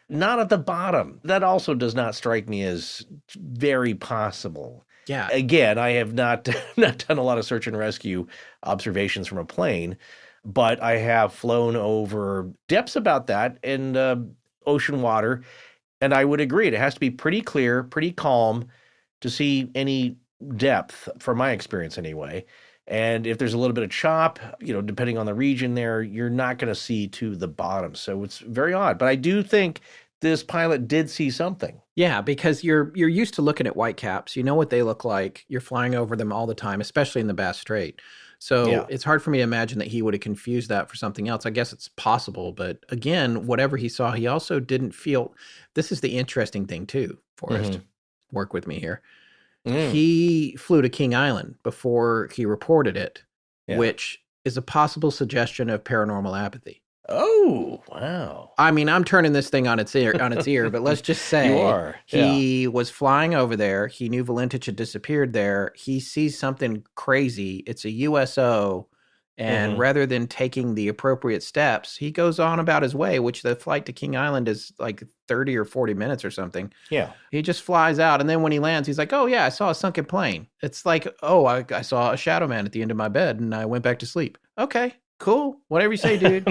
not at the bottom. That also does not strike me as very possible. Yeah. Again, I have not done a lot of search and rescue observations from a plane, but I have flown over depths about that in ocean water, and I would agree. It has to be pretty clear, pretty calm to see any depth, from my experience anyway. And if there's a little bit of chop, depending on the region there, you're not going to see to the bottom. So it's very odd. But I do think this pilot did see something. Yeah, because you're used to looking at white caps. You know what they look like. You're flying over them all the time, especially in the Bass Strait. So it's hard for me to imagine that he would have confused that for something else. I guess it's possible. But again, whatever he saw, he also didn't feel. This is the interesting thing too, Forrest. Work with me here. He flew to King Island before he reported it, which is a possible suggestion of paranormal apathy. Oh, wow. I mean, I'm turning this thing on its ear, but let's just say he was flying over there. He knew Valentich had disappeared there. He sees something crazy. It's a USO. And rather than taking the appropriate steps, he goes on about his way, which the flight to King Island is like 30 or 40 minutes or something. Yeah. He just flies out. And then when he lands, he's like, oh, yeah, I saw a sunken plane. It's like, oh, I saw a shadow man at the end of my bed and I went back to sleep. Okay. Cool. Whatever you say, dude.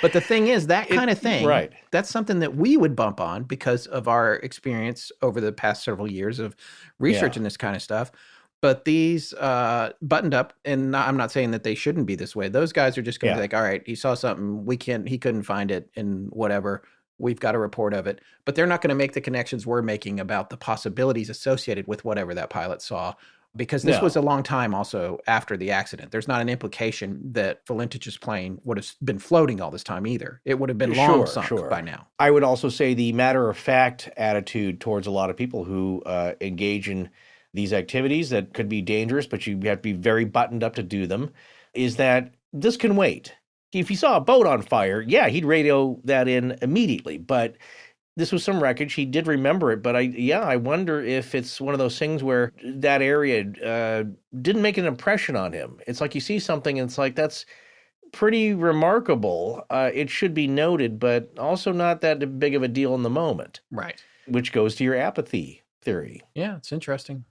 But the thing is, that kind of thing, right. that's something that we would bump on because of our experience over the past several years of researching this kind of stuff. But these buttoned up, and I'm not saying that they shouldn't be this way. Those guys are just going to be like, all right, he saw something, he couldn't find it, and whatever. We've got a report of it. But they're not going to make the connections we're making about the possibilities associated with whatever that pilot saw. Because this was a long time also after the accident. There's not an implication that Valentich's plane would have been floating all this time either. It would have been long sunk by now. I would also say the matter-of-fact attitude towards a lot of people who engage in these activities that could be dangerous, but you have to be very buttoned up to do them, is that this can wait. If he saw a boat on fire, he'd radio that in immediately, but this was some wreckage. He did remember it, but I wonder if it's one of those things where that area didn't make an impression on him. It's like you see something and it's like, that's pretty remarkable. It should be noted, but also not that big of a deal in the moment. Right. Which goes to your apathy theory. Yeah, it's interesting.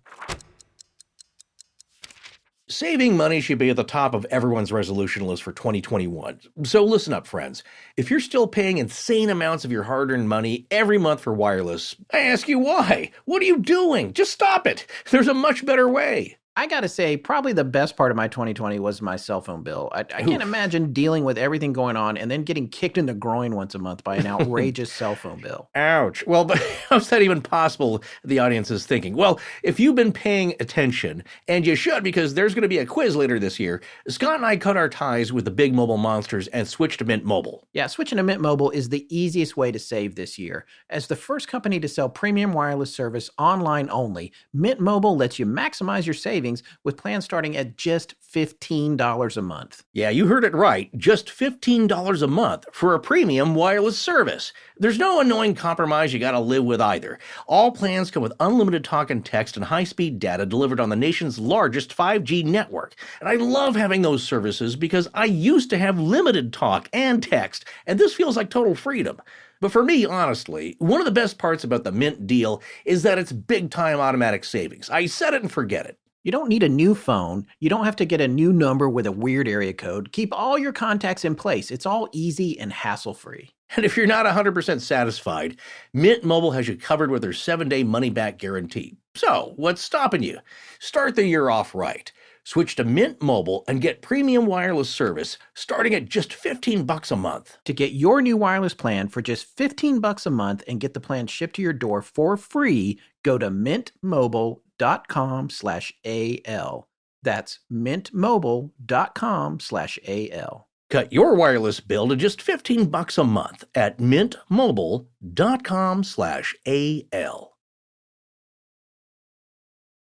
Saving money should be at the top of everyone's resolution list for 2021. So listen up, friends. If you're still paying insane amounts of your hard-earned money every month for wireless, I ask you why? What are you doing? Just stop it. There's a much better way. I got to say, probably the best part of my 2020 was my cell phone bill. I can't imagine dealing with everything going on and then getting kicked in the groin once a month by an outrageous cell phone bill. Ouch. Well, but how's that even possible, the audience is thinking? Well, if you've been paying attention, and you should because there's going to be a quiz later this year, Scott and I cut our ties with the big mobile monsters and switched to Mint Mobile. Yeah, switching to Mint Mobile is the easiest way to save this year. As the first company to sell premium wireless service online only, Mint Mobile lets you maximize your savings with plans starting at just $15 a month. Yeah, you heard it right. Just $15 a month for a premium wireless service. There's no annoying compromise you gotta live with either. All plans come with unlimited talk and text and high-speed data delivered on the nation's largest 5G network. And I love having those services because I used to have limited talk and text, and this feels like total freedom. But for me, honestly, one of the best parts about the Mint deal is that it's big-time automatic savings. I set it and forget it. You don't need a new phone. You don't have to get a new number with a weird area code. Keep all your contacts in place. It's all easy and hassle-free. And if you're not 100% satisfied, Mint Mobile has you covered with their 7-day money-back guarantee. So, what's stopping you? Start the year off right. Switch to Mint Mobile and get premium wireless service starting at just $15 a month. To get your new wireless plan for just $15 a month and get the plan shipped to your door for free, go to mintmobile.com/AL. That's mintmobile.com/AL. Cut your wireless bill to just $15 a month at mintmobile.com/AL.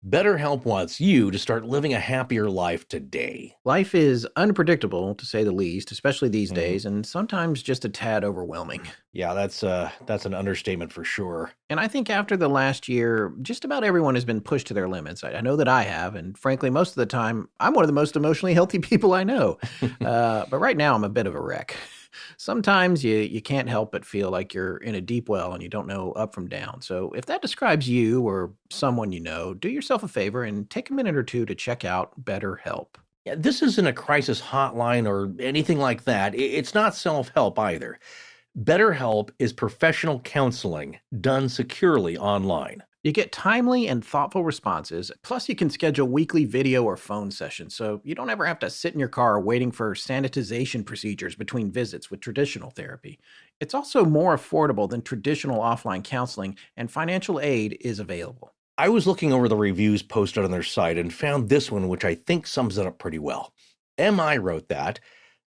BetterHelp wants you to start living a happier life today. Life is unpredictable, to say the least, especially these days, and sometimes just a tad overwhelming. Yeah, that's an understatement for sure. And I think after the last year, just about everyone has been pushed to their limits. I know that I have, and frankly, most of the time, I'm one of the most emotionally healthy people I know. But right now, I'm a bit of a wreck. Sometimes you can't help but feel like you're in a deep well and you don't know up from down. So if that describes you or someone you know, do yourself a favor and take a minute or two to check out BetterHelp. Yeah, this isn't a crisis hotline or anything like that. It's not self-help either. BetterHelp is professional counseling done securely online. You get timely and thoughtful responses, plus you can schedule weekly video or phone sessions, so you don't ever have to sit in your car waiting for sanitization procedures between visits with traditional therapy. It's also more affordable than traditional offline counseling, and financial aid is available. I was looking over the reviews posted on their site and found this one, which I think sums it up pretty well. MI wrote that,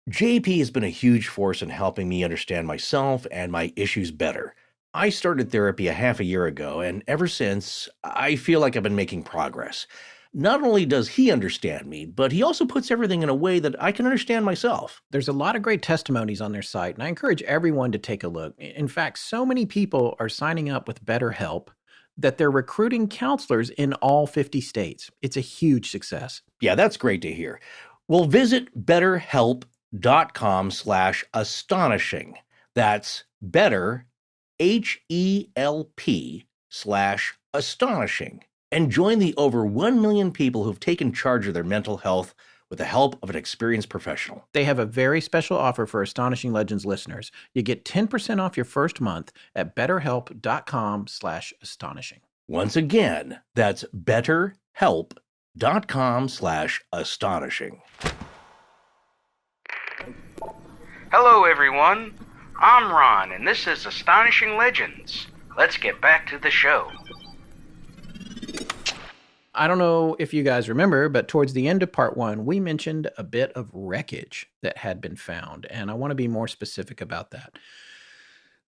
JP has been a huge force in helping me understand myself and my issues better. I started therapy a half a year ago, and ever since, I feel like I've been making progress. Not only does he understand me, but he also puts everything in a way that I can understand myself. There's a lot of great testimonies on their site, and I encourage everyone to take a look. In fact, so many people are signing up with BetterHelp that they're recruiting counselors in all 50 states. It's a huge success. Yeah, that's great to hear. Well, visit betterhelp.com/astonishing. That's better, HELP/astonishing, and join the over 1 million people who've taken charge of their mental health with the help of an experienced professional. They have a very special offer for Astonishing Legends listeners. You get 10% off your first month at betterhelp.com/astonishing. Once again, that's betterhelp.com/astonishing. Hello, everyone. I'm Ron, and this is Astonishing Legends. Let's get back to the show. I don't know if you guys remember, but towards the end of part 1, we mentioned a bit of wreckage that had been found, and I want to be more specific about that.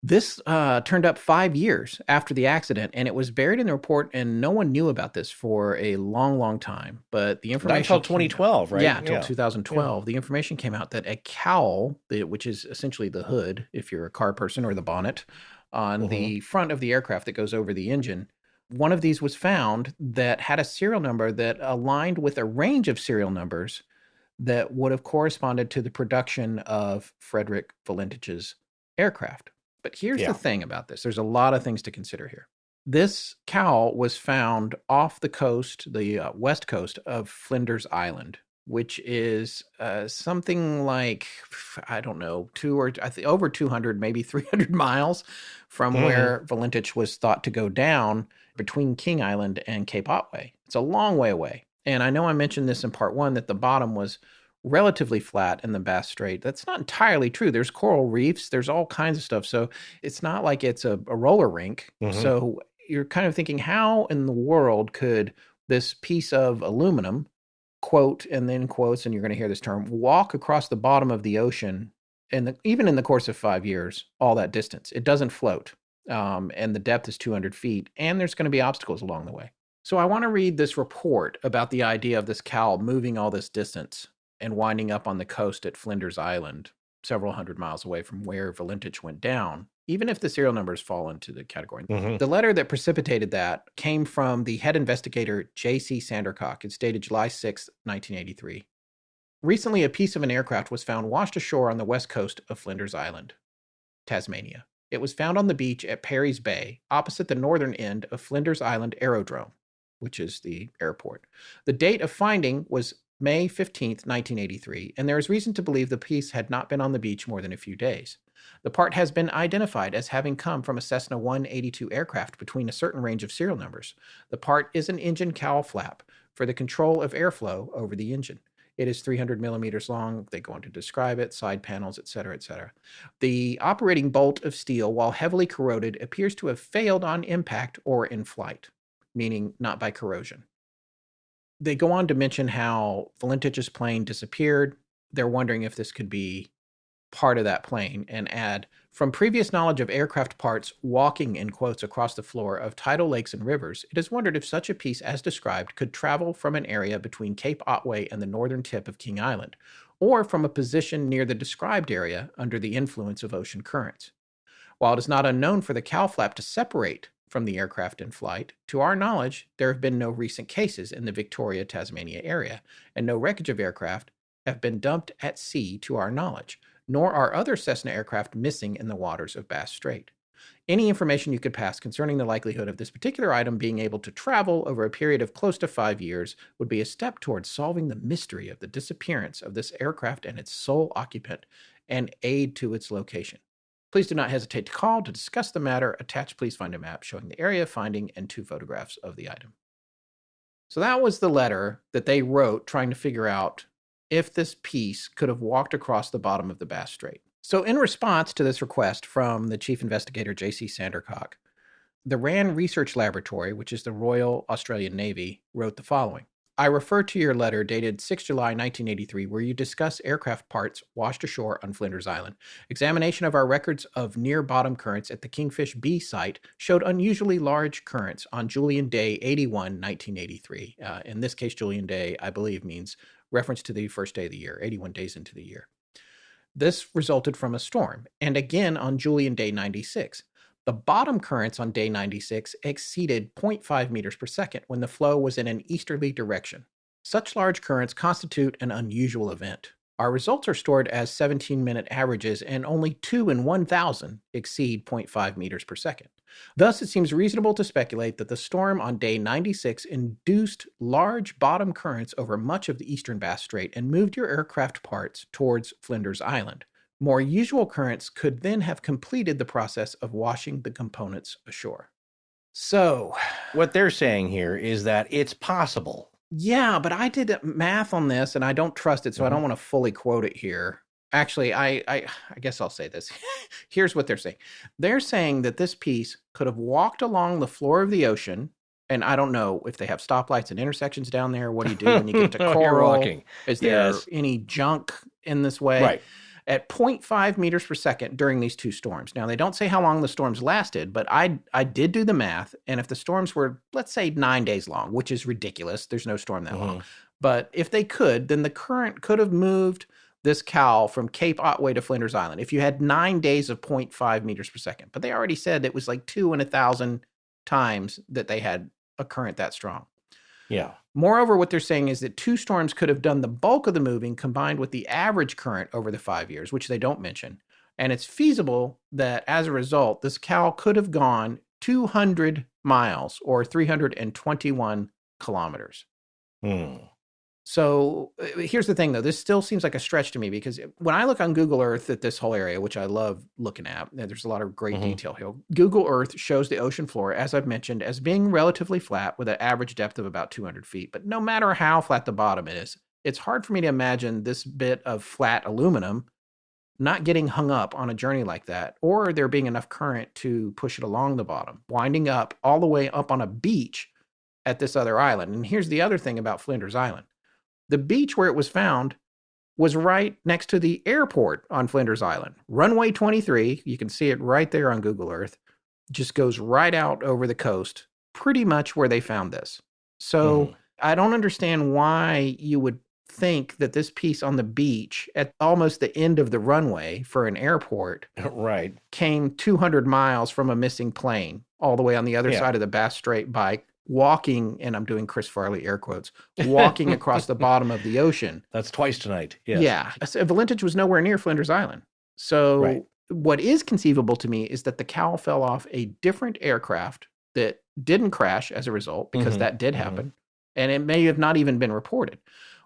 This turned up 5 years after the accident, and it was buried in the report, and no one knew about this for a long, long time. But the information... Until 2012, right? Yeah, until 2012. Yeah. The information came out that a cowl, which is essentially the hood, if you're a car person, or the bonnet, on the front of the aircraft that goes over the engine, one of these was found that had a serial number that aligned with a range of serial numbers that would have corresponded to the production of Frederick Valentich's aircraft. But here's the thing about this. There's a lot of things to consider here. This cowl was found off the coast, the west coast of Flinders Island, which is something like, I don't know, over 200, maybe 300 miles from where Valentich was thought to go down between King Island and Cape Otway. It's a long way away. And I know I mentioned this in part 1, that the bottom was relatively flat in the Bass Strait. That's not entirely true. There's coral reefs. There's all kinds of stuff. So it's not like it's a roller rink. So you're kind of thinking, how in the world could this piece of aluminum, quote, and then quotes, and you're going to hear this term, walk across the bottom of the ocean, and even in the course of 5 years, all that distance? It doesn't float. And the depth is 200 feet, and there's going to be obstacles along the way. So I want to read this report about the idea of this cowl moving all this distance and winding up on the coast at Flinders Island, several hundred miles away from where Valentich went down, even if the serial numbers fall into the category. The letter that precipitated that came from the head investigator, J.C. Sandercock. It's dated July 6, 1983. Recently, a piece of an aircraft was found washed ashore on the west coast of Flinders Island, Tasmania. It was found on the beach at Perry's Bay, opposite the northern end of Flinders Island Aerodrome, which is the airport. The date of finding was May 15th, 1983, and there is reason to believe the piece had not been on the beach more than a few days. The part has been identified as having come from a Cessna 182 aircraft between a certain range of serial numbers. The part is an engine cowl flap for the control of airflow over the engine. It is 300 millimeters long. They go on to describe it, side panels, etc., etc. The operating bolt of steel, while heavily corroded, appears to have failed on impact or in flight, meaning not by corrosion. They go on to mention how Valentich's plane disappeared. They're wondering if this could be part of that plane, and add, from previous knowledge of aircraft parts walking, in quotes, across the floor of tidal lakes and rivers, it is wondered if such a piece as described could travel from an area between Cape Otway and the northern tip of King Island, or from a position near the described area under the influence of ocean currents. While it is not unknown for the cowl flap to separate from the aircraft in flight, to our knowledge, there have been no recent cases in the Victoria, Tasmania area, and no wreckage of aircraft have been dumped at sea to our knowledge, nor are other Cessna aircraft missing in the waters of Bass Strait. Any information you could pass concerning the likelihood of this particular item being able to travel over a period of close to 5 years would be a step towards solving the mystery of the disappearance of this aircraft and its sole occupant, and aid to its location. Please do not hesitate to call to discuss the matter. Attached, please find a map showing the area of finding and 2 photographs of the item. So that was the letter that they wrote trying to figure out if this piece could have walked across the bottom of the Bass Strait. So in response to this request from the chief investigator, J.C. Sandercock, the RAND Research Laboratory, which is the Royal Australian Navy, wrote the following. I refer to your letter dated 6 July 1983, where you discuss aircraft parts washed ashore on Flinders Island. Examination of our records of near-bottom currents at the Kingfish B site showed unusually large currents on Julian Day 81, 1983. In this case, Julian Day, I believe, means reference to the first day of the year, 81 days into the year. This resulted from a storm, and again on Julian Day 96. The bottom currents on day 96 exceeded 0.5 meters per second when the flow was in an easterly direction. Such large currents constitute an unusual event. Our results are stored as 17-minute averages, and only 2 in 1,000 exceed 0.5 meters per second. Thus, it seems reasonable to speculate that the storm on day 96 induced large bottom currents over much of the eastern Bass Strait and moved your aircraft parts towards Flinders Island. More usual currents could then have completed the process of washing the components ashore. So, what they're saying here is that it's possible. Yeah, but I did math on this and I don't trust it, so I don't want to fully quote it here. Actually, I guess I'll say this. Here's what they're saying. They're saying that this piece could have walked along the floor of the ocean, and I don't know if they have stoplights and intersections down there. What do you do when you get to coral? You're rocking. Is there any junk in this way? Right. At 0.5 meters per second during these two storms. Now, they don't say how long the storms lasted, but I did do the math, and if the storms were, let's say, 9 days long, which is ridiculous, there's no storm that long, but if they could, then the current could have moved this cow from Cape Otway to Flinders Island if you had 9 days of 0.5 meters per second. But they already said it was like 2 in 1,000 times that they had a current that strong. Yeah. Moreover, what they're saying is that two storms could have done the bulk of the moving combined with the average current over the 5 years, which they don't mention. And it's feasible that as a result, this cow could have gone 200 miles or 321 kilometers. So here's the thing, though. This still seems like a stretch to me because when I look on Google Earth at this whole area, which I love looking at, there's a lot of great detail here. Google Earth shows the ocean floor, as I've mentioned, as being relatively flat with an average depth of about 200 feet. But no matter how flat the bottom is, it's hard for me to imagine this bit of flat aluminum not getting hung up on a journey like that, or there being enough current to push it along the bottom, winding up all the way up on a beach at this other island. And here's the other thing about Flinders Island. The beach where it was found was right next to the airport on Flinders Island. Runway 23, you can see it right there on Google Earth, just goes right out over the coast, pretty much where they found this. So I don't understand why you would think that this piece on the beach at almost the end of the runway for an airport came 200 miles from a missing plane all the way on the other side of the Bass Strait by walking, and I'm doing Chris Farley air quotes, walking across the bottom of the ocean. That's twice tonight. Yes. Yeah. Valentich was nowhere near Flinders Island. So what is conceivable to me is that the cow fell off a different aircraft that didn't crash as a result, because that did happen, and it may have not even been reported.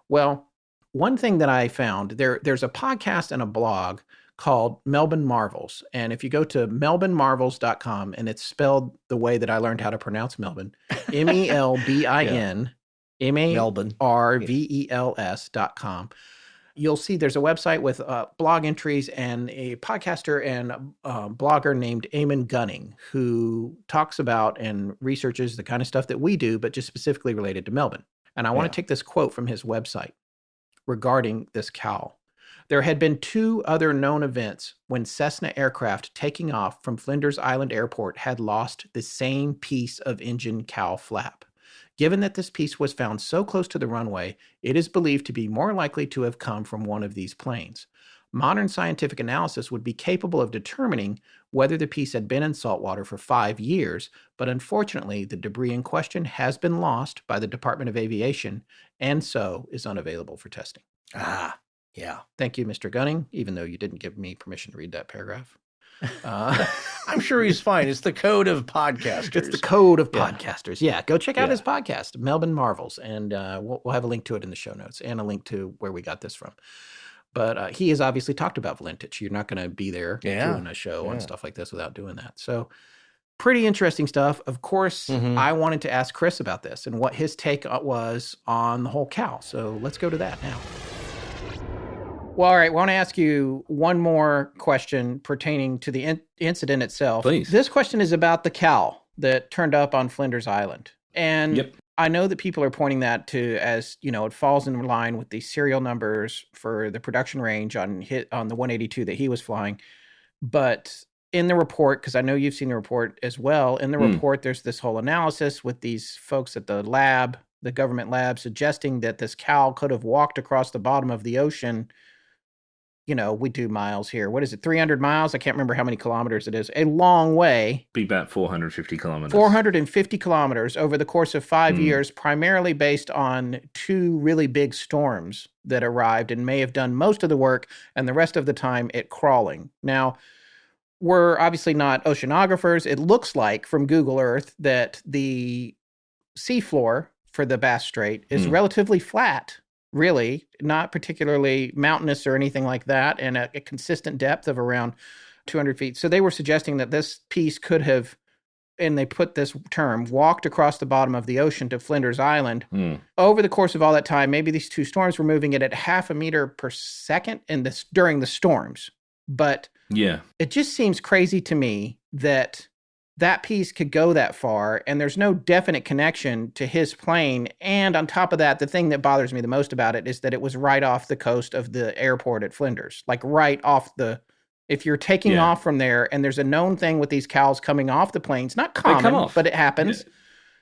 Well, one thing that I found, there's a podcast and a blog called Melbourne Marvels. And if you go to melbournemarvels.com, and it's spelled the way that I learned how to pronounce Melbourne, MELBIN, MARVELS.com, you'll see there's a website with blog entries and a podcaster and blogger named Eamon Gunning, who talks about and researches the kind of stuff that we do, but just specifically related to Melbourne. And I want to take this quote from his website regarding this cow. There had been 2 other known events when Cessna aircraft taking off from Flinders Island Airport had lost the same piece of engine cowl flap. Given that this piece was found so close to the runway, it is believed to be more likely to have come from one of these planes. Modern scientific analysis would be capable of determining whether the piece had been in saltwater for 5 years, but unfortunately, the debris in question has been lost by the Department of Aviation and so is unavailable for testing. Yeah. Thank you, Mr. Gunning, even though you didn't give me permission to read that paragraph. I'm sure he's fine. It's the code of podcasters. It's the code of podcasters. Yeah, go check out his podcast, Melbourne Marvels, and we'll have a link to it in the show notes and a link to where we got this from. But he has obviously talked about Valentich. You're not going to be there doing a show on stuff like this without doing that. So pretty interesting stuff. Of course, I wanted to ask Chris about this and what his take was on the whole cow. So let's go to that now. Well, all right. I want to ask you one more question pertaining to the incident itself. Please. This question is about the cow that turned up on Flinders Island. And I know that people are pointing that to as, it falls in line with the serial numbers for the production range on the 182 that he was flying. But in the report, because I know you've seen the report as well, in the report, there's this whole analysis with these folks at the lab, the government lab, suggesting that this cow could have walked across the bottom of the ocean we do miles here. What is it, 300 miles? I can't remember how many kilometers it is. A long way. Be about 450 kilometers. 450 kilometers over the course of 5 years, primarily based on 2 really big storms that arrived and may have done most of the work and the rest of the time it crawling. Now, we're obviously not oceanographers. It looks like from Google Earth that the seafloor for the Bass Strait is relatively flat, really, not particularly mountainous or anything like that, and a consistent depth of around 200 feet. So they were suggesting that this piece could have, and they put this term, walked across the bottom of the ocean to Flinders Island. Over the course of all that time, maybe these 2 storms were moving it at half a meter per second during the storms. But it just seems crazy to me that that piece could go that far, and there's no definite connection to his plane. And on top of that, the thing that bothers me the most about it is that it was right off the coast of the airport at Flinders, like right off if you're taking off from there, and there's a known thing with these cows coming off the planes, not common, but it happens.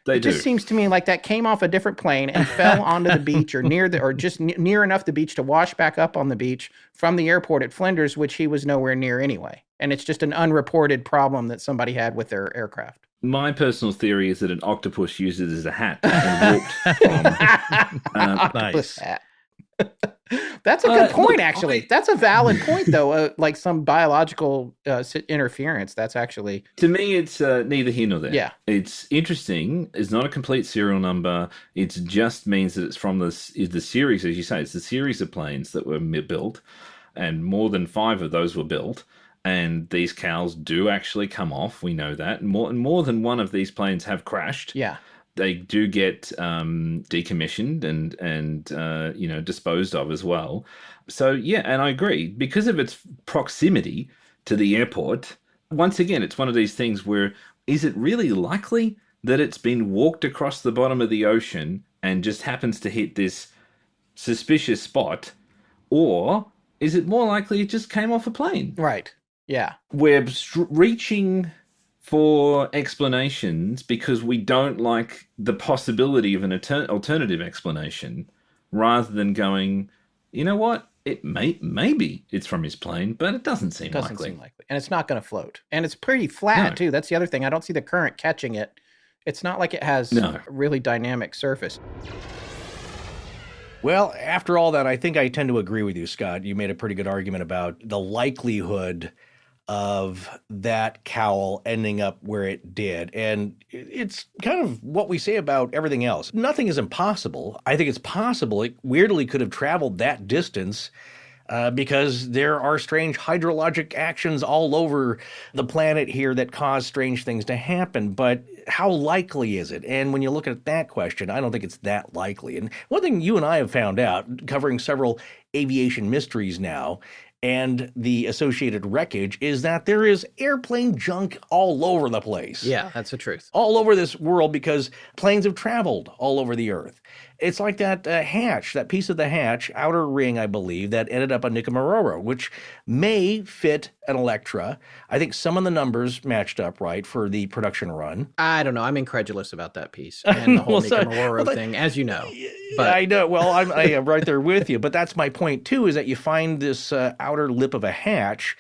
Yeah, it just seems to me like that came off a different plane and fell onto the beach or just near enough the beach to wash back up on the beach from the airport at Flinders, which he was nowhere near anyway. And it's just an unreported problem that somebody had with their aircraft. My personal theory is that an octopus used it as a hat and walked from. Octopus hat. That's a good point, actually. That's a valid point, though. Like some biological interference. That's actually... To me, it's neither here nor there. Yeah. It's interesting. It's not a complete serial number. It just means that it's from the series, as you say. It's the series of planes that were built, and more than 5 of those were built. And these cows do actually come off. We know that. More than one of these planes have crashed. Yeah. They do get decommissioned and disposed of as well. So, yeah, and I agree. Because of its proximity to the airport, once again, it's one of these things where, is it really likely that it's been walked across the bottom of the ocean and just happens to hit this suspicious spot? Or is it more likely it just came off a plane? Right, yeah. We're reaching for explanations because we don't like the possibility of an alternative explanation, rather than going, you know what, it maybe it's from his plane, but it doesn't seem likely. And it's not going to float. And it's pretty flat, too. That's the other thing. I don't see the current catching it. It's not like it has a really dynamic surface. Well, after all that, I think I tend to agree with you, Scott. You made a pretty good argument about the likelihood of that cowl ending up where it did. And it's kind of what we say about everything else. Nothing is impossible. I think it's possible it weirdly could have traveled that distance because there are strange hydrologic actions all over the planet here that cause strange things to happen. But how likely is it? And when you look at that question, I don't think it's that likely. And one thing you and I have found out, covering several aviation mysteries now, and the associated wreckage, is that there is airplane junk all over the place. Yeah, that's the truth. All over this world, because planes have traveled all over the earth. It's like that hatch, that piece of the hatch, outer ring, I believe, that ended up on Nikomaroro, which may fit an Electra. I think some of the numbers matched up right for the production run. I don't know. I'm incredulous about that piece and the whole Nikomaroro thing, as you know. But I know. Well, I'm right there with you. But that's my point, too, is that you find this outer lip of a hatch,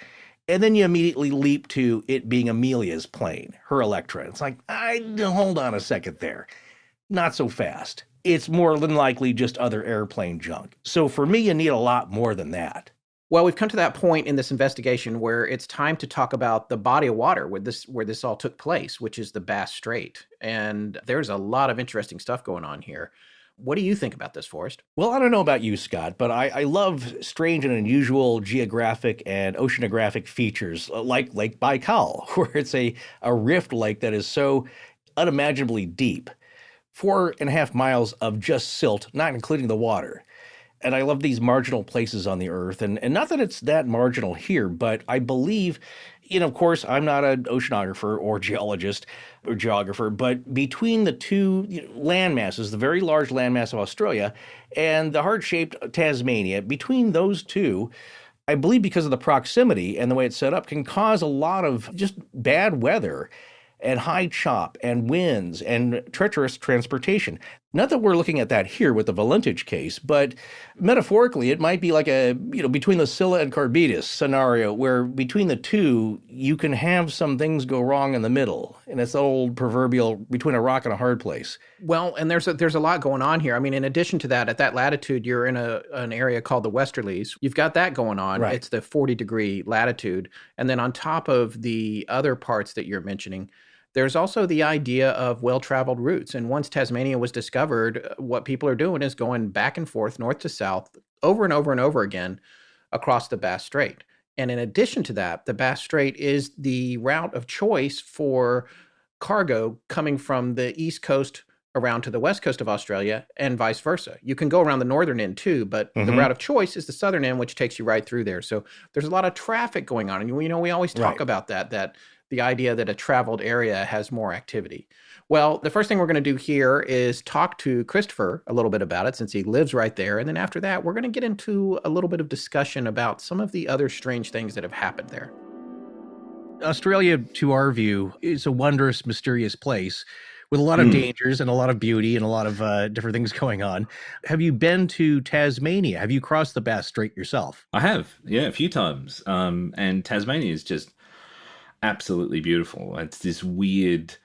and then you immediately leap to it being Amelia's plane, her Electra. It's like, hold on a second there. Not so fast. It's more than likely just other airplane junk. So for me, you need a lot more than that. Well, we've come to that point in this investigation where it's time to talk about the body of water where this all took place, which is the Bass Strait. And there's a lot of interesting stuff going on here. What do you think about this, Forrest? Well, I don't know about you, Scott, but I love strange and unusual geographic and oceanographic features like Lake Baikal, where it's a rift lake that is so unimaginably deep. 4.5 miles of just silt, not including the water. And I love these marginal places on the earth. And not that it's that marginal here, but I believe, of course, I'm not an oceanographer or geologist or geographer, but between the two land masses, the very large landmass of Australia and the heart-shaped Tasmania, between those two, I believe because of the proximity and the way it's set up, can cause a lot of just bad weather. and high chop and winds and treacherous transportation. Not that we're looking at that here with the Valentich case, but metaphorically, it might be like between the Scylla and Carbides scenario where between the two, you can have some things go wrong in the middle. And it's the old proverbial between a rock and a hard place. Well, and there's a lot going on here. I mean, in addition to that, at that latitude, you're in an area called the Westerlies. You've got that going on. Right. It's the 40-degree latitude. And then on top of the other parts that you're mentioning, there's also the idea of well-traveled routes. And once Tasmania was discovered, what people are doing is going back and forth, north to south, over and over and over again across the Bass Strait. And in addition to that, the Bass Strait is the route of choice for cargo coming from the east coast around to the west coast of Australia and vice versa. You can go around the northern end too, but the route of choice is the southern end, which takes you right through there. So there's a lot of traffic going on. And, we always talk about that the idea that a traveled area has more activity. Well, the first thing we're going to do here is talk to Christopher a little bit about it since he lives right there. And then after that, we're going to get into a little bit of discussion about some of the other strange things that have happened there. Australia, to our view, is a wondrous, mysterious place with a lot of dangers and a lot of beauty and a lot of different things going on. Have you been to Tasmania? Have you crossed the Bass Strait yourself? I have, yeah, a few times. And Tasmania is just absolutely beautiful. It's this weird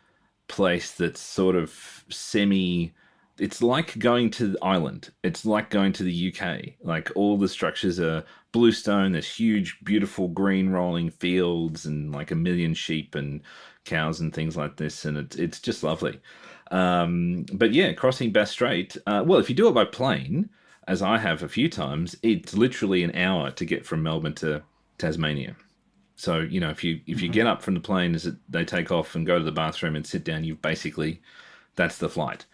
place that's sort of it's like going to Ireland. It's like going to the UK. Like all the structures are bluestone. There's huge, beautiful green rolling fields and like a million sheep and cows and things like this. And it's just lovely. But yeah, crossing Bass Strait. Well, if you do it by plane, as I have a few times, it's literally an hour to get from Melbourne to Tasmania. So, if you get up from the plane as they take off and go to the bathroom and sit down, that's the flight.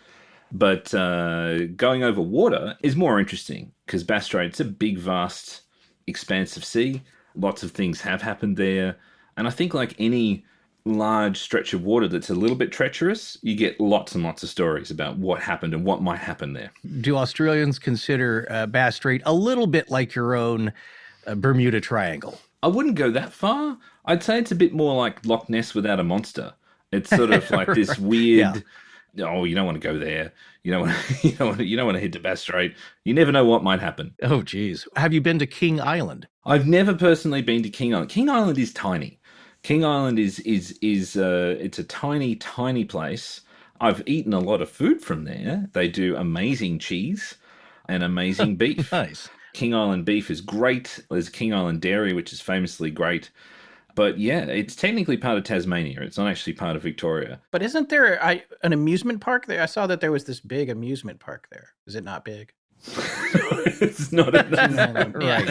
But going over water is more interesting because Bass Strait's a big, vast expanse of sea. Lots of things have happened there. And I think like any large stretch of water that's a little bit treacherous, you get lots and lots of stories about what happened and what might happen there. Do Australians consider Bass Strait a little bit like your own Bermuda Triangle? I wouldn't go that far. I'd say it's a bit more like Loch Ness without a monster. It's sort of like this weird, oh, you don't want to go there. You don't want to head to Bass Strait. You never know what might happen. Oh, geez. Have you been to King Island? I've never personally been to King Island. King Island is tiny. King Island is it's a tiny, tiny place. I've eaten a lot of food from there. They do amazing cheese and amazing beef. Nice. King Island beef is great. There's King Island dairy, which is famously great. But yeah, it's technically part of Tasmania. It's not actually part of Victoria. But isn't there an amusement park there? I saw that there was this big amusement park there. Is it not big? It's not. Right.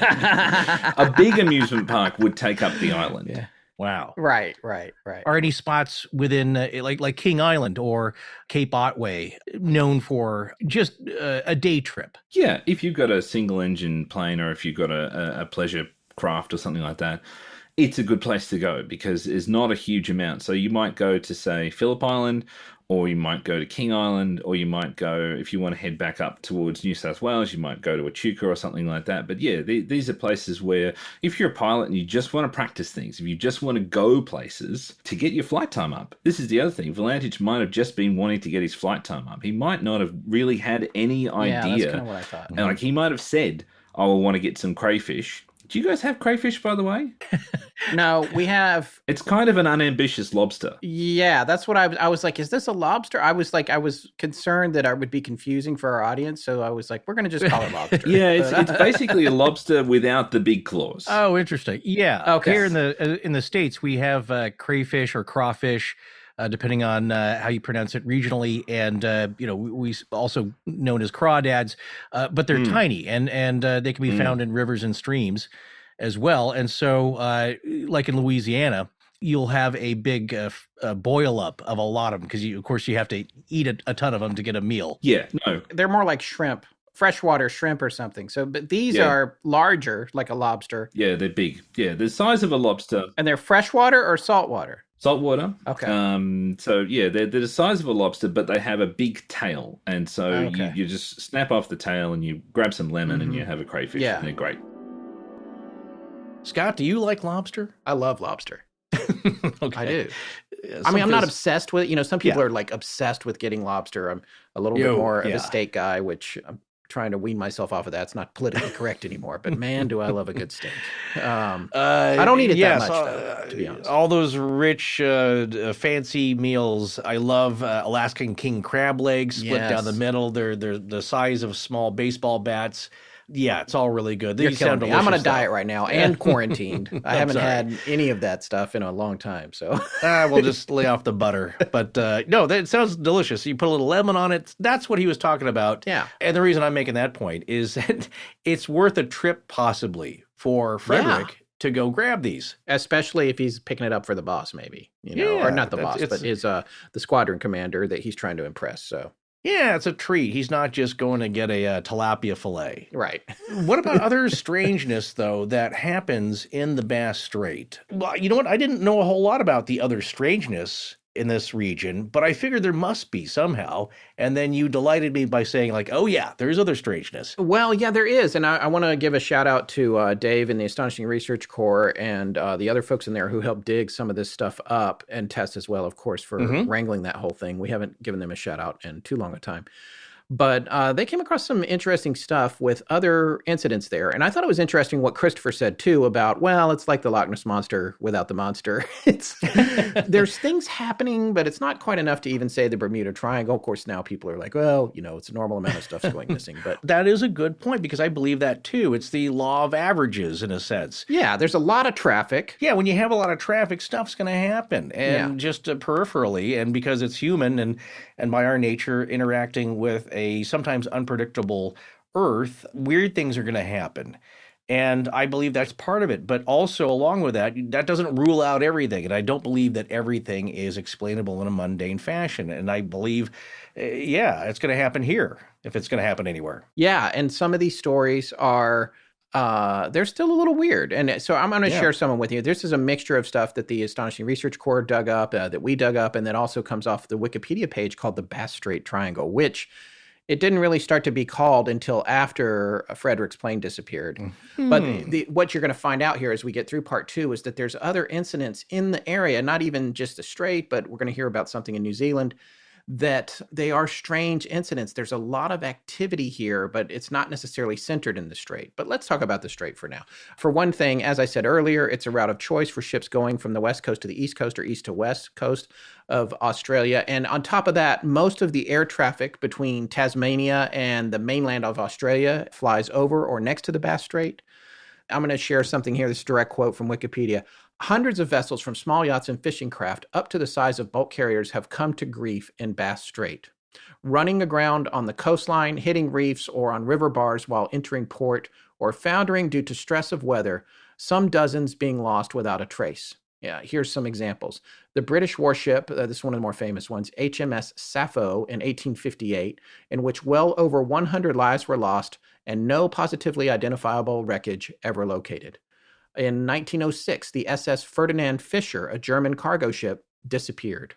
A big amusement park would take up the island. Yeah. Wow. Right. Are any spots within like King Island or Cape Otway known for just a day trip? Yeah, if you've got a single engine plane or if you've got a pleasure craft or something like that, it's a good place to go because there's not a huge amount. So you might go to, say, Phillip Island, or you might go to King Island, or you might go, if you want to head back up towards New South Wales, you might go to Echuca or something like that. But yeah, these are places where if you're a pilot and you just want to practice things, if you just want to go places to get your flight time up. This is the other thing. Valentich might have just been wanting to get his flight time up. He might not have really had any idea. Yeah, that's kind of what I thought. And like he might have said, I will want to get some crayfish. Do you guys have crayfish, by the way? No, we have. It's kind of an unambitious lobster. Yeah, that's what I was like, is this a lobster? I was concerned that I would be confusing for our audience. So I was like, we're going to just call it lobster. Yeah, it's basically a lobster without the big claws. Oh, interesting. Yeah. Okay. Here in the States, we have crayfish or crawfish, depending on how you pronounce it regionally. And, we also known as crawdads, but they're tiny and they can be found in rivers and streams as well. And so like in Louisiana, you'll have a big boil up of a lot of them because, of course, you have to eat a ton of them to get a meal. Yeah, no. They're more like shrimp, freshwater shrimp or something. So, but these are larger, like a lobster. Yeah, they're big. Yeah, the size of a lobster. And they're freshwater or saltwater? Saltwater. Okay. So yeah, they're the size of a lobster, but they have a big tail, and so you just snap off the tail and you grab some lemon and you have a crayfish. Yeah, and they're great. Scott, do you like lobster? I love lobster. Okay. I do. I mean, I'm not feels- obsessed with it. You know, some people Yeah. are like obsessed with getting lobster. I'm a little bit more of yeah. a steak guy, which I'm trying to wean myself off of that. It's not politically correct anymore, but man, do I love a good steak. I don't eat it that much, though, to be honest. All those rich, fancy meals. I love Alaskan king crab legs, split down the Yes. middle. They're the size of small baseball bats. Yeah, it's all really good. You're These killing sound me. I'm on a delicious, though. diet right now and quarantined. I haven't sorry. had any of that stuff in a long time. So We'll just lay off the butter. But no, that sounds delicious. You put a little lemon on it. That's what he was talking about. Yeah. And the reason I'm making that point is that it's worth a trip possibly for Frederick to go grab these. especially if he's picking it up for the boss, maybe, you know, Yeah, or not the that's- boss, it's- but his the squadron commander that he's trying to impress. So Yeah, it's a treat. He's not just going to get a tilapia fillet. right. What about other strangeness, though, that happens in the Bass Strait? Well, you know what? I didn't know a whole lot about the other strangeness in this region, but I figured there must be somehow. And then you delighted me by saying, like, oh, yeah, there's other strangeness. Well, yeah, there is. And I want to give a shout out to Dave and the Astonishing Research Corps and the other folks in there who helped dig some of this stuff up, and Tess as well, of course, for wrangling that whole thing. We haven't given them a shout out in too long a time. But they came across some interesting stuff with other incidents there. And I thought it was interesting what Christopher said, too, about, well, it's like the Loch Ness Monster without the monster. There's things happening, but it's not quite enough to even say the Bermuda Triangle. Of course, now people are like, well, you know, it's a normal amount of stuff's going missing. But That is a good point, because I believe that, too. It's the law of averages, in a sense. yeah, there's a lot of traffic. Yeah, when you have a lot of traffic, stuff's going to happen, and Yeah. just peripherally, and because it's human, and by our nature interacting with a sometimes unpredictable Earth, weird things are going to happen. And I believe that's part of it. But also, along with that, that doesn't rule out everything. And I don't believe that everything is explainable in a mundane fashion. And I believe, it's going to happen here, if it's going to happen anywhere. Yeah, and some of these stories are they're still a little weird. And so I'm going to share some with you. This is a mixture of stuff that the Astonishing Research Corps dug up, that we dug up, and that also comes off the Wikipedia page called the Bass Strait Triangle, which it didn't really start to be called until after Frederick's plane disappeared. But what you're going to find out here as we get through part 2 is that there's other incidents in the area, not even just the Strait, but we're going to hear about something in New Zealand, that they are strange incidents. There's a lot of activity here, but it's not necessarily centered in the Strait. But let's talk about the Strait for now. For one thing, as I said earlier, it's a route of choice for ships going from the west coast to the east coast or east to west coast of Australia. And on top of that, most of the air traffic between Tasmania and the mainland of Australia flies over or next to the Bass Strait. I'm going to share something here. This is a direct quote from Wikipedia. Hundreds of vessels from small yachts and fishing craft up to the size of bulk carriers have come to grief in Bass Strait, running aground on the coastline, hitting reefs, or on river bars while entering port, or foundering due to stress of weather, some dozens being lost without a trace. Yeah, here's some examples. The British warship, this is one of the more famous ones, HMS Sappho in 1858, in which well over 100 lives were lost and no positively identifiable wreckage ever located. In 1906, the SS Ferdinand Fischer, a German cargo ship, disappeared.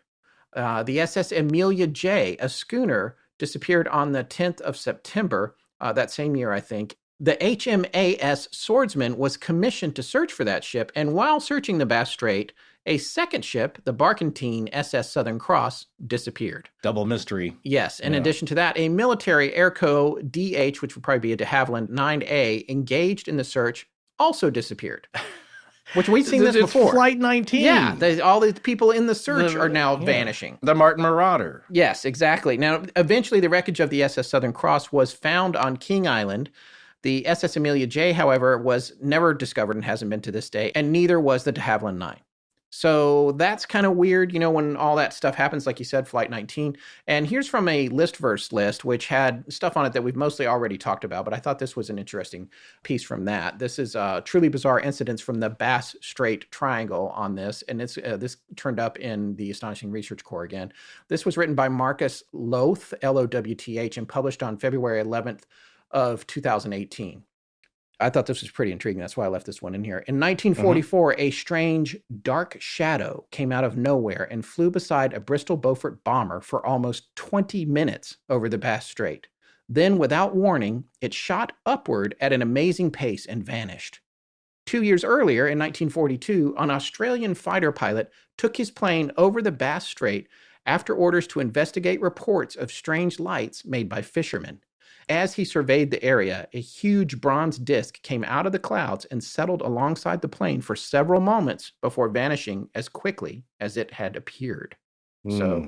The SS Amelia J, a schooner, disappeared on the 10th of September, that same year, I think. The HMAS Swordsman was commissioned to search for that ship, and while searching the Bass Strait, a second ship, the barkentine SS Southern Cross, disappeared. Double mystery. Yes. In addition to that, a military Airco DH, which would probably be a de Havilland 9A, engaged in the search, also disappeared. Which we've seen this It's before. Flight 19. Yeah, all the people in the search are now vanishing. The Martin Marauder. Yes, exactly. Now, eventually the wreckage of the SS Southern Cross was found on King Island. The SS Amelia J, however, was never discovered and hasn't been to this day, and neither was the de Havilland 9. So that's kind of weird, you know, when all that stuff happens, like you said, Flight 19. And here's from a listverse list, which had stuff on it that we've mostly already talked about, but I thought this was an interesting piece from that. This is truly bizarre incidents from the Bass Strait Triangle on this, and it's this turned up in the Astonishing Research Corps again. This was written by Marcus Lowth, Lowth, and published on February 11th of 2018. I thought this was pretty intriguing. That's why I left this one in here. In 1944, a strange dark shadow came out of nowhere and flew beside a Bristol Beaufort bomber for almost 20 minutes over the Bass Strait. Then, without warning, it shot upward at an amazing pace and vanished. 2 years earlier, in 1942, an Australian fighter pilot took his plane over the Bass Strait after orders to investigate reports of strange lights made by fishermen. As he surveyed the area, a huge bronze disc came out of the clouds and settled alongside the plane for several moments before vanishing as quickly as it had appeared. So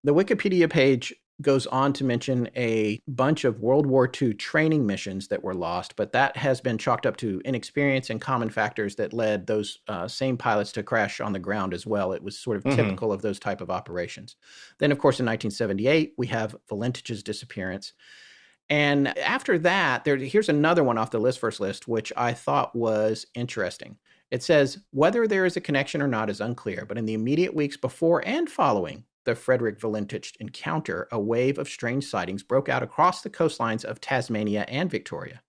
the Wikipedia page goes on to mention a bunch of World War II training missions that were lost, but that has been chalked up to inexperience and common factors that led those same pilots to crash on the ground as well. It was sort of typical of those type of operations. Then, of course, in 1978, we have Valentich's disappearance. And after that, here's another one off the first list, which I thought was interesting. It says, whether there is a connection or not is unclear, but in the immediate weeks before and following the Frederick Valentich encounter, a wave of strange sightings broke out across the coastlines of Tasmania and Victoria.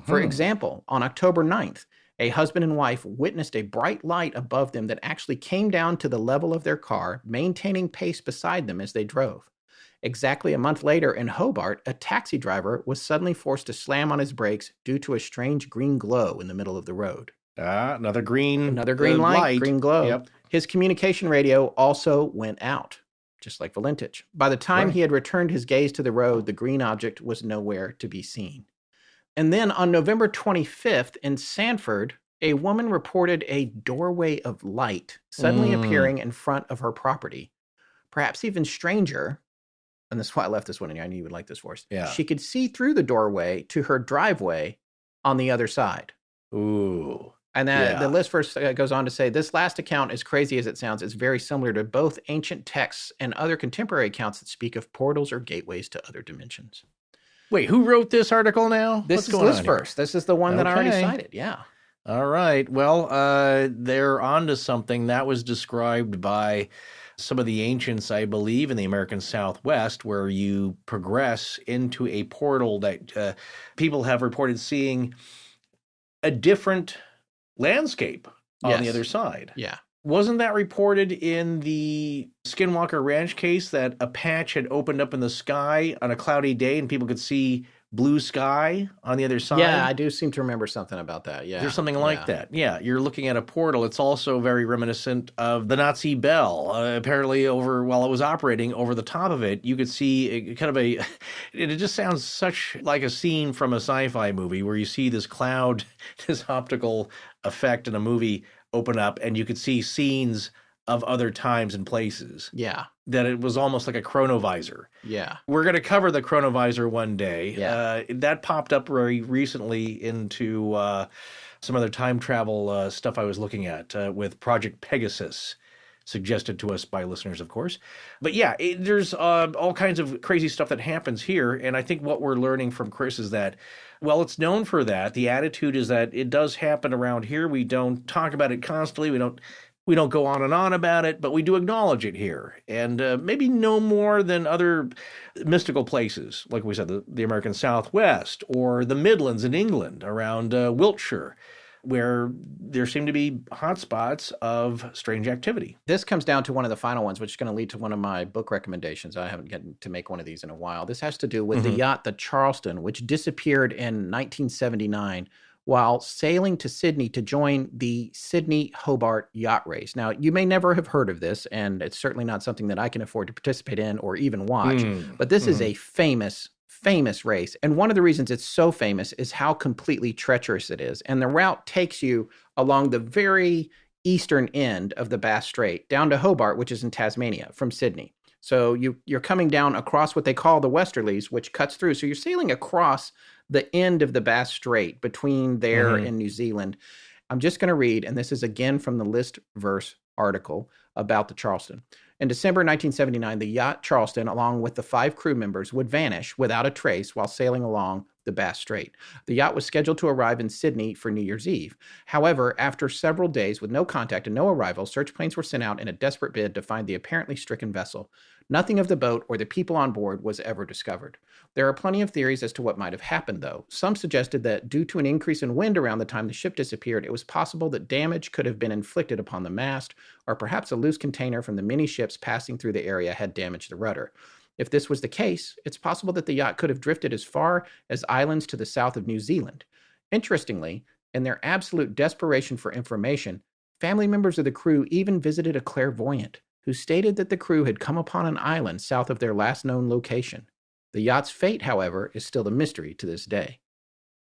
For example, on October 9th, a husband and wife witnessed a bright light above them that actually came down to the level of their car, maintaining pace beside them as they drove. Exactly a month later in Hobart, a taxi driver was suddenly forced to slam on his brakes due to a strange green glow in the middle of the road. Another green light, green glow. Yep. His communication radio also went out, just like Valentich. By the time he had returned his gaze to the road, the green object was nowhere to be seen. And then on November 25th in Sanford, a woman reported a doorway of light suddenly appearing in front of her property. Perhaps even stranger, and that's why I left this one in here. I knew you would like this, Forrest. Yeah. She could see through the doorway to her driveway on the other side. Ooh. And the list first goes on to say, this last account, as crazy as it sounds, is very similar to both ancient texts and other contemporary accounts that speak of portals or gateways to other dimensions. Wait, who wrote this article now? This is list first. This is the one that I already cited. Yeah. All right. Well, they're onto something that was described by some of the ancients, I believe, in the American Southwest, where you progress into a portal that people have reported seeing a different landscape on the other side. Yeah. Wasn't that reported in the Skinwalker Ranch case that a patch had opened up in the sky on a cloudy day and people could see blue sky on the other side? Yeah, I do seem to remember something about that. Yeah. There's something like that. Yeah, you're looking at a portal. It's also very reminiscent of the Nazi bell. Apparently, while it was operating over the top of it, you could see it just sounds such like a scene from a sci-fi movie where you see this cloud, this optical effect in a movie open up, and you could see scenes of other times and places. Yeah. That it was almost like a chronovisor. Yeah. We're going to cover the chronovisor one day. Yeah. That popped up very recently into some other time travel stuff I was looking at with Project Pegasus, suggested to us by listeners, of course. But yeah, there's all kinds of crazy stuff that happens here. And I think what we're learning from Chris is that, well, it's known for that. The attitude is that it does happen around here. We don't talk about it constantly. We don't go on and on about it, but we do acknowledge it here. And maybe no more than other mystical places, like we said, the American Southwest or the Midlands in England, around Wiltshire, where there seem to be hotspots of strange activity. This comes down to one of the final ones, which is going to lead to one of my book recommendations. I haven't gotten to make one of these in a while. This has to do with the yacht, the Charleston, which disappeared in 1979 while sailing to Sydney to join the Sydney-Hobart yacht race. Now, you may never have heard of this, and it's certainly not something that I can afford to participate in or even watch, but this is a famous race. And one of the reasons it's so famous is how completely treacherous it is. And the route takes you along the very eastern end of the Bass Strait down to Hobart, which is in Tasmania from Sydney. So you're coming down across what they call the Westerlies, which cuts through. So you're sailing across the end of the Bass Strait between there and New Zealand. I'm just going to read, and this is again from the list verse article about the Charleston. In December 1979, the yacht Charleston, along with the 5 crew members, would vanish without a trace while sailing along the Bass Strait. The yacht was scheduled to arrive in Sydney for New Year's Eve. However, after several days with no contact and no arrival, search planes were sent out in a desperate bid to find the apparently stricken vessel. Nothing of the boat or the people on board was ever discovered. There are plenty of theories as to what might have happened, though. Some suggested that due to an increase in wind around the time the ship disappeared, it was possible that damage could have been inflicted upon the mast, or perhaps a loose container from the many ships passing through the area had damaged the rudder. If this was the case, it's possible that the yacht could have drifted as far as islands to the south of New Zealand. Interestingly, In their absolute desperation for information, family members of the crew even visited a clairvoyant who stated that the crew had come upon an island south of their last known location. The yacht's fate, however, is still a mystery to this day.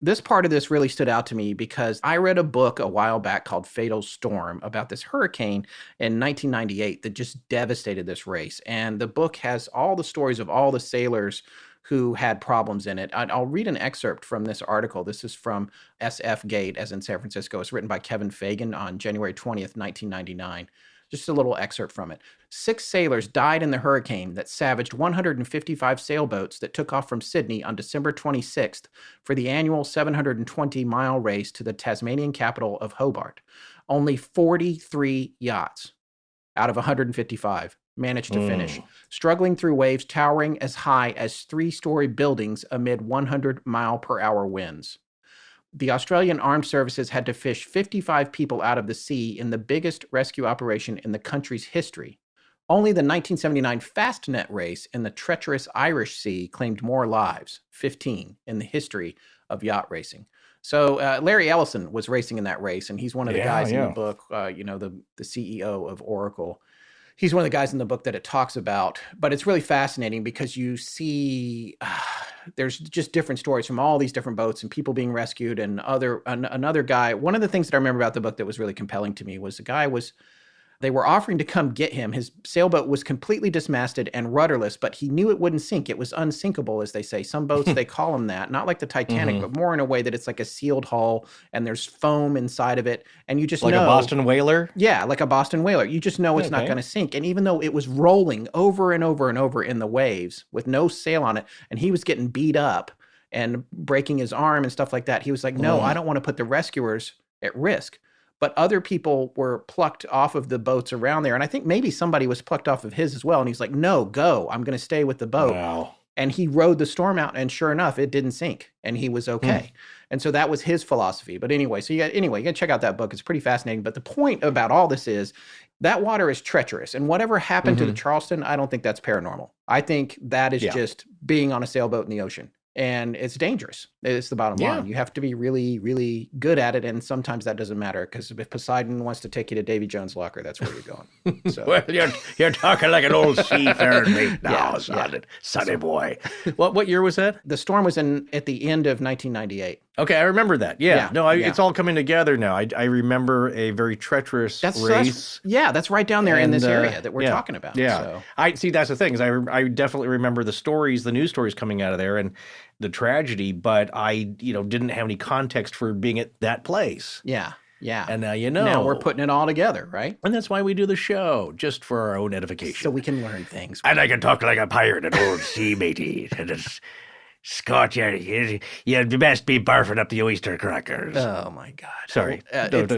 This part of this really stood out to me because I read a book a while back called Fatal Storm about this hurricane in 1998 that just devastated this race. And the book has all the stories of all the sailors who had problems in it. I'll read an excerpt from this article. This is from SF Gate, as in San Francisco. It's written by Kevin Fagan on January 20th, 1999. Just a little excerpt from it. 6 sailors died in the hurricane that savaged 155 sailboats that took off from Sydney on December 26th for the annual 720-mile race to the Tasmanian capital of Hobart. Only 43 yachts out of 155 managed to finish, struggling through waves towering as high as 3-story buildings amid 100-mile-per-hour winds. The Australian Armed Services had to fish 55 people out of the sea in the biggest rescue operation in the country's history. Only the 1979 Fastnet race in the treacherous Irish Sea claimed more lives, 15, in the history of yacht racing. So Larry Ellison was racing in that race, and he's one of the guys in the book, the CEO of Oracle. He's one of the guys in the book that it talks about, but it's really fascinating because you see there's just different stories from all these different boats and people being rescued and another guy. One of the things that I remember about the book that was really compelling to me was they were offering to come get him. His sailboat was completely dismasted and rudderless, but he knew it wouldn't sink. It was unsinkable, as they say. Some boats, they call them that, not like the Titanic, but more in a way that it's like a sealed hull and there's foam inside of it. And you just know. Like a Boston whaler? Yeah, like a Boston whaler. You just know it's not going to sink. And even though it was rolling over and over and over in the waves with no sail on it, and he was getting beat up and breaking his arm and stuff like that, he was like, no, I don't want to put the rescuers at risk. But other people were plucked off of the boats around there. And I think maybe somebody was plucked off of his as well. And he's like, no, go. I'm going to stay with the boat. Wow. And he rode the storm out. And sure enough, it didn't sink. And he was okay. And so that was his philosophy. But anyway, you got to check out that book. It's pretty fascinating. But the point about all this is that water is treacherous. And whatever happened to the Charleston, I don't think that's paranormal. I think that is just being on a sailboat in the ocean. And it's dangerous. It's the bottom line. You have to be really, really good at it. And sometimes that doesn't matter because if Poseidon wants to take you to Davy Jones' locker, that's where you're going. So. Well, you're talking like an old seafaring mate now, sonny boy. What year was that? The storm was at the end of 1998. Okay, I remember that. It's all coming together now. I remember a very treacherous race. That's right down there in this area that we're talking about. Yeah, so. I see. That's the thing is I definitely remember the news stories coming out of there and the tragedy, but I didn't have any context for being at that place. Yeah. And now Now we're putting it all together, right? And that's why we do the show, just for our own edification. So we can learn things. And I can talk like a pirate, an old sea matey. And it's Scott, you best be barfing up the oyster crackers. Oh, my God. Sorry.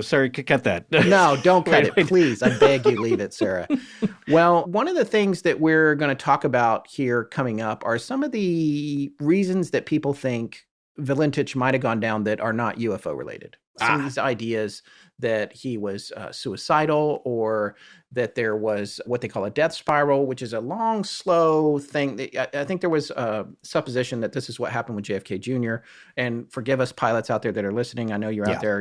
Sorry, cut that. No, don't cut it, please. I beg you, leave it, Sarah. Well, one of the things that we're going to talk about here coming up are some of the reasons that people think Valentich might have gone down that are not UFO related. Some of these ideas that he was suicidal or that there was what they call a death spiral, which is a long, slow thing. I think there was a supposition that this is what happened with JFK Jr. And forgive us pilots out there that are listening. I know you're out there.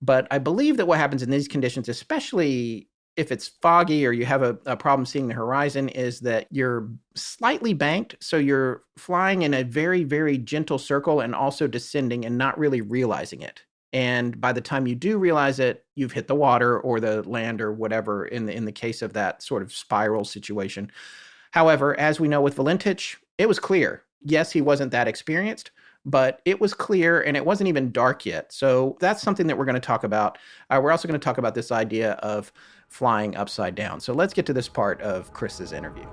But I believe that what happens in these conditions, especially if it's foggy or you have a problem seeing the horizon, is that you're slightly banked. So you're flying in a very, very gentle circle and also descending and not really realizing it. And by the time you do realize it, you've hit the water or the land or whatever in the case of that sort of spiral situation. However, as we know with Valentich, it was clear. Yes, he wasn't that experienced, but it was clear and it wasn't even dark yet. So that's something that we're going to talk about. We're also going to talk about this idea of flying upside down. So let's get to this part of Chris's interview.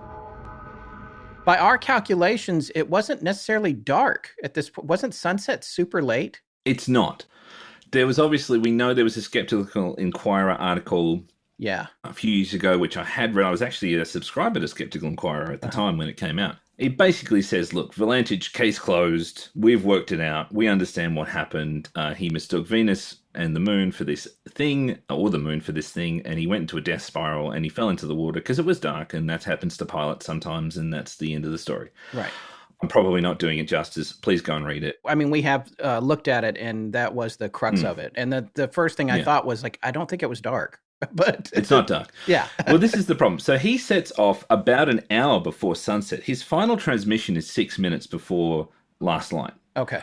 By our calculations, it wasn't necessarily dark at this point. Wasn't sunset super late? It's not. There was we know there was a Skeptical Inquirer article a few years ago, which I had read. I was actually a subscriber to Skeptical Inquirer at the time when it came out. It basically says, look, Valentich, case closed. We've worked it out. We understand what happened. He mistook Venus and the moon for this thing, or the moon for this thing, and he went into a death spiral and he fell into the water because it was dark, and that happens to pilots sometimes, and that's the end of the story. Right. I'm probably not doing it justice. Please go and read it. I mean, we have looked at it, and that was the crux of it. And the first thing I thought was like, I don't think it was dark, but it's not dark. Yeah. Well, this is the problem. So he sets off about an hour before sunset. His final transmission is 6 minutes before last light. Okay.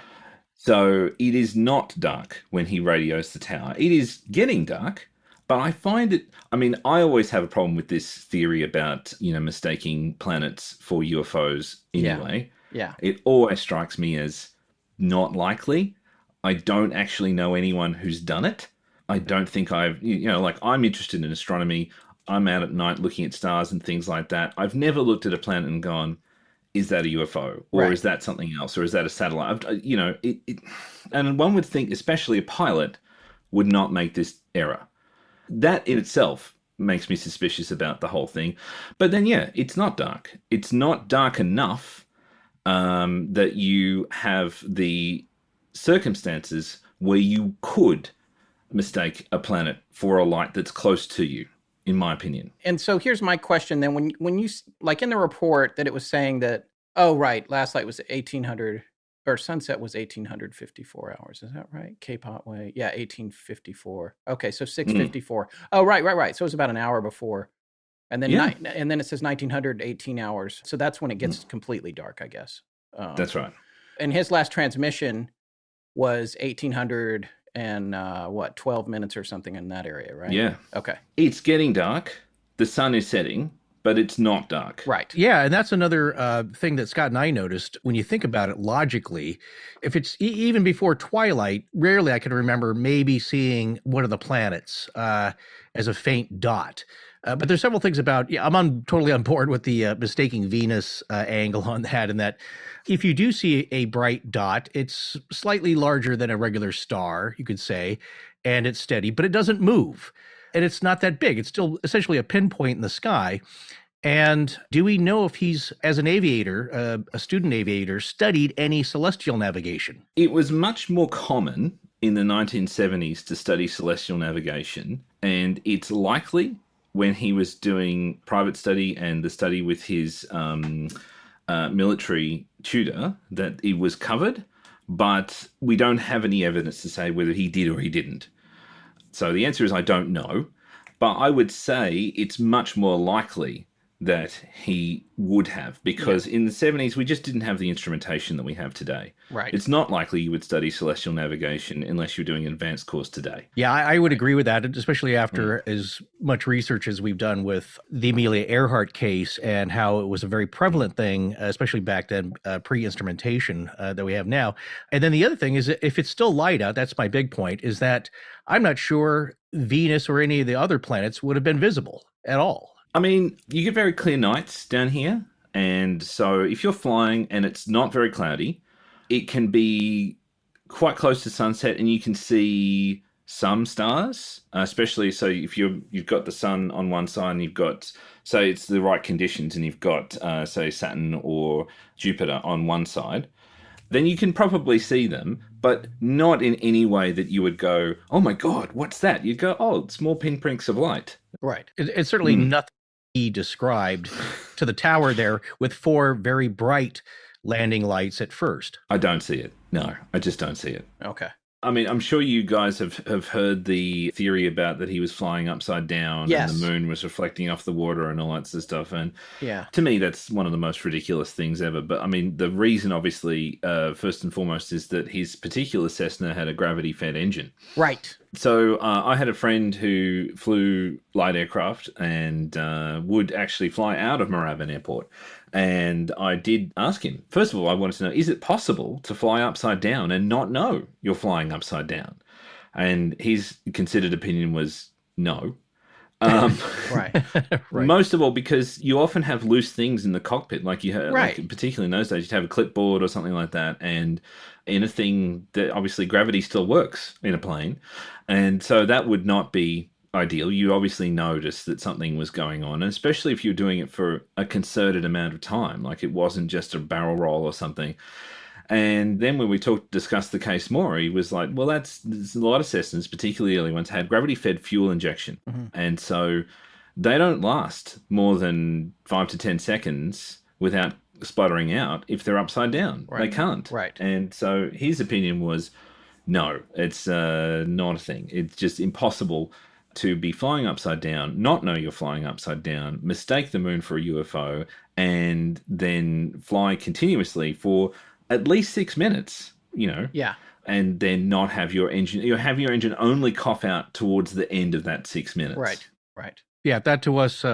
So it is not dark when he radios the tower. It is getting dark, but I find it, I mean, I always have a problem with this theory about, mistaking planets for UFOs anyway. Yeah. It always strikes me as not likely. I don't actually know anyone who's done it. I don't think I'm interested in astronomy. I'm out at night looking at stars and things like that. I've never looked at a planet and gone, is that a UFO? Or is that something else? Or is that a satellite? And one would think, especially a pilot, would not make this error. That in itself makes me suspicious about the whole thing. But then, it's not dark. It's not dark enough that you have the circumstances where you could mistake a planet for a light that's close to you, in my opinion. And so here's my question then. When you, like in the report that it was saying that, oh, right, last light was 1800, or sunset was 1854 hours. Is that right? Cape Otway. Yeah, 1854. Okay, so 654. Oh, right. So it was about an hour before. And then and then it says 1918 hours. So that's when it gets completely dark, I guess. That's right. And his last transmission was 1800 and 12 minutes or something in that area, right? Yeah. Okay. It's getting dark. The sun is setting, but it's not dark. Right. Yeah, and that's another thing that Scott and I noticed. When you think about it logically, if it's even before twilight, rarely I can remember maybe seeing one of the planets as a faint dot. But there's several things about, I'm totally on board with the mistaking Venus angle on that, and that if you do see a bright dot, it's slightly larger than a regular star, you could say, and it's steady, but it doesn't move. And it's not that big. It's still essentially a pinpoint in the sky. And do we know if he's, as an aviator, a student aviator, studied any celestial navigation? It was much more common in the 1970s to study celestial navigation, and it's likely when he was doing private study and the study with his military tutor that it was covered, but we don't have any evidence to say whether he did or he didn't. So the answer is I don't know, but I would say it's much more likely that he would have, because in the 70s we just didn't have the instrumentation that we have today. Right. It's not likely you would study celestial navigation unless you're doing an advanced course today. Yeah, I would agree with that, especially after as much research as we've done with the Amelia Earhart case and how it was a very prevalent thing, especially back then, pre-instrumentation that we have now. And then the other thing is, if it's still light out, that's my big point, is that I'm not sure Venus or any of the other planets would have been visible at all. I mean, you get very clear nights down here. And so if you're flying and it's not very cloudy, it can be quite close to sunset and you can see some stars, especially so if you've got the sun on one side and you've got, say it's the right conditions and you've got, say, Saturn or Jupiter on one side, then you can probably see them, but not in any way that you would go, oh my God, what's that? You'd go, oh, small pinpricks of light. Right. It's certainly nothing he described to the tower there with 4 very bright landing lights at first. I don't see it. No, I just don't see it. Okay. I mean, I'm sure you guys have heard the theory about that he was flying upside down and the moon was reflecting off the water and all that sort of stuff. And to me, that's one of the most ridiculous things ever. But I mean, the reason, obviously, first and foremost, is that his particular Cessna had a gravity-fed engine. Right. So I had a friend who flew light aircraft and would actually fly out of Moorabbin Airport. And I did ask him, first of all, I wanted to know, is it possible to fly upside down and not know you're flying upside down? And his considered opinion was no. Right. Most of all, because you often have loose things in the cockpit, like you have, like particularly in those days, you'd have a clipboard or something like that. And in a thing that obviously gravity still works in a plane. And so that would not be ideal. You obviously noticed that something was going on, and especially if you're doing it for a concerted amount of time, like it wasn't just a barrel roll or something. And then when we discussed the case more, he was like, well, there's a lot of Cessnas, particularly early ones, had gravity-fed fuel injection. And so they don't last more than 5 to 10 seconds without sputtering out if they're upside down. Right. They can't. Right. And so his opinion was, no, it's not a thing. It's just impossible to be flying upside down, not know you're flying upside down, mistake the moon for a UFO, and then fly continuously for at least 6 minutes, Yeah. and then not have your engine, have your engine only cough out towards the end of that 6 minutes. Right. Yeah, that to us,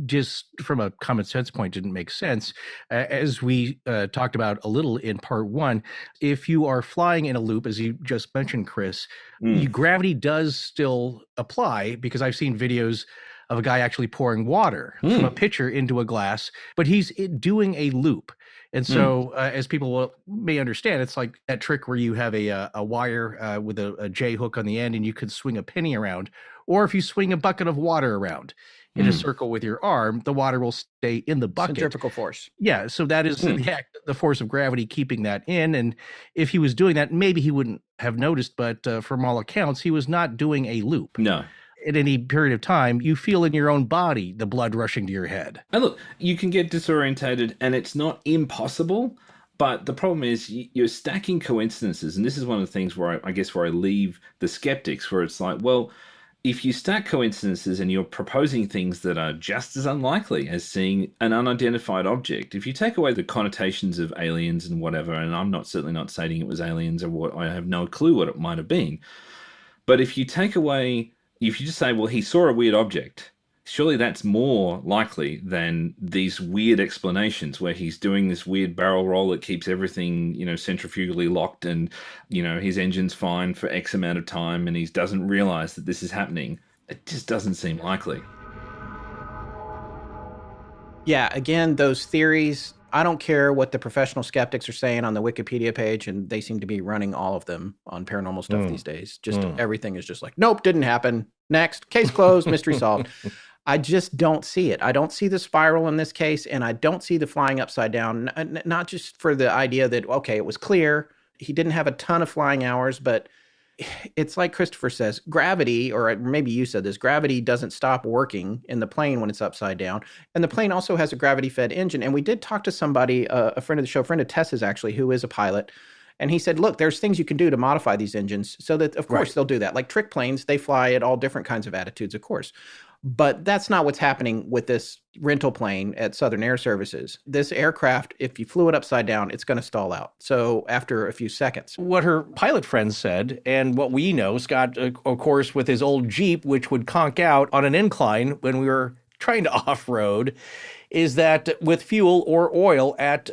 just from a common sense point, didn't make sense. As we talked about a little in part one, if you are flying in a loop, as you just mentioned, Chris, gravity does still apply, because I've seen videos of a guy actually pouring water from a pitcher into a glass, but he's doing a loop. And so, as people may understand, it's like that trick where you have a wire with a J hook on the end, and you could swing a penny around. Or if you swing a bucket of water around in a circle with your arm, the water will stay in the bucket. Centrifugal force. Yeah, so that is the force of gravity keeping that in. And if he was doing that, maybe he wouldn't have noticed, but from all accounts, he was not doing a loop. No. At any period of time, you feel in your own body the blood rushing to your head. And look, you can get disorientated, and it's not impossible, but the problem is you're stacking coincidences, and this is one of the things where I leave the skeptics, where it's like, well, if you stack coincidences and you're proposing things that are just as unlikely as seeing an unidentified object, if you take away the connotations of aliens and whatever, and I'm certainly not saying it was aliens or what, I have no clue what it might have been, but if you just say, well, he saw a weird object, surely that's more likely than these weird explanations where he's doing this weird barrel roll that keeps everything, centrifugally locked, and, his engine's fine for X amount of time and he doesn't realize that this is happening. It just doesn't seem likely. Yeah, again, those theories, I don't care what the professional skeptics are saying on the Wikipedia page, and they seem to be running all of them on paranormal stuff these days. Just everything is just like, nope, didn't happen. Next, case closed, mystery solved. I just don't see it. I don't see the spiral in this case, and I don't see the flying upside down, not just for the idea that, okay, it was clear. He didn't have a ton of flying hours, but it's like Christopher says, gravity, or maybe you said this, gravity doesn't stop working in the plane when it's upside down. And the plane also has a gravity-fed engine. And we did talk to somebody, a friend of the show, friend of Tessa's actually, who is a pilot. And he said, look, there's things you can do to modify these engines so that, of course, they'll do that. Like trick planes, they fly at all different kinds of attitudes, of course. But that's not what's happening with this rental plane at Southern Air Services. This aircraft, if you flew it upside down, it's going to stall out. So after a few seconds. What her pilot friend said, and what we know, Scott, of course, with his old Jeep, which would conk out on an incline when we were trying to off-road, is that with fuel or oil at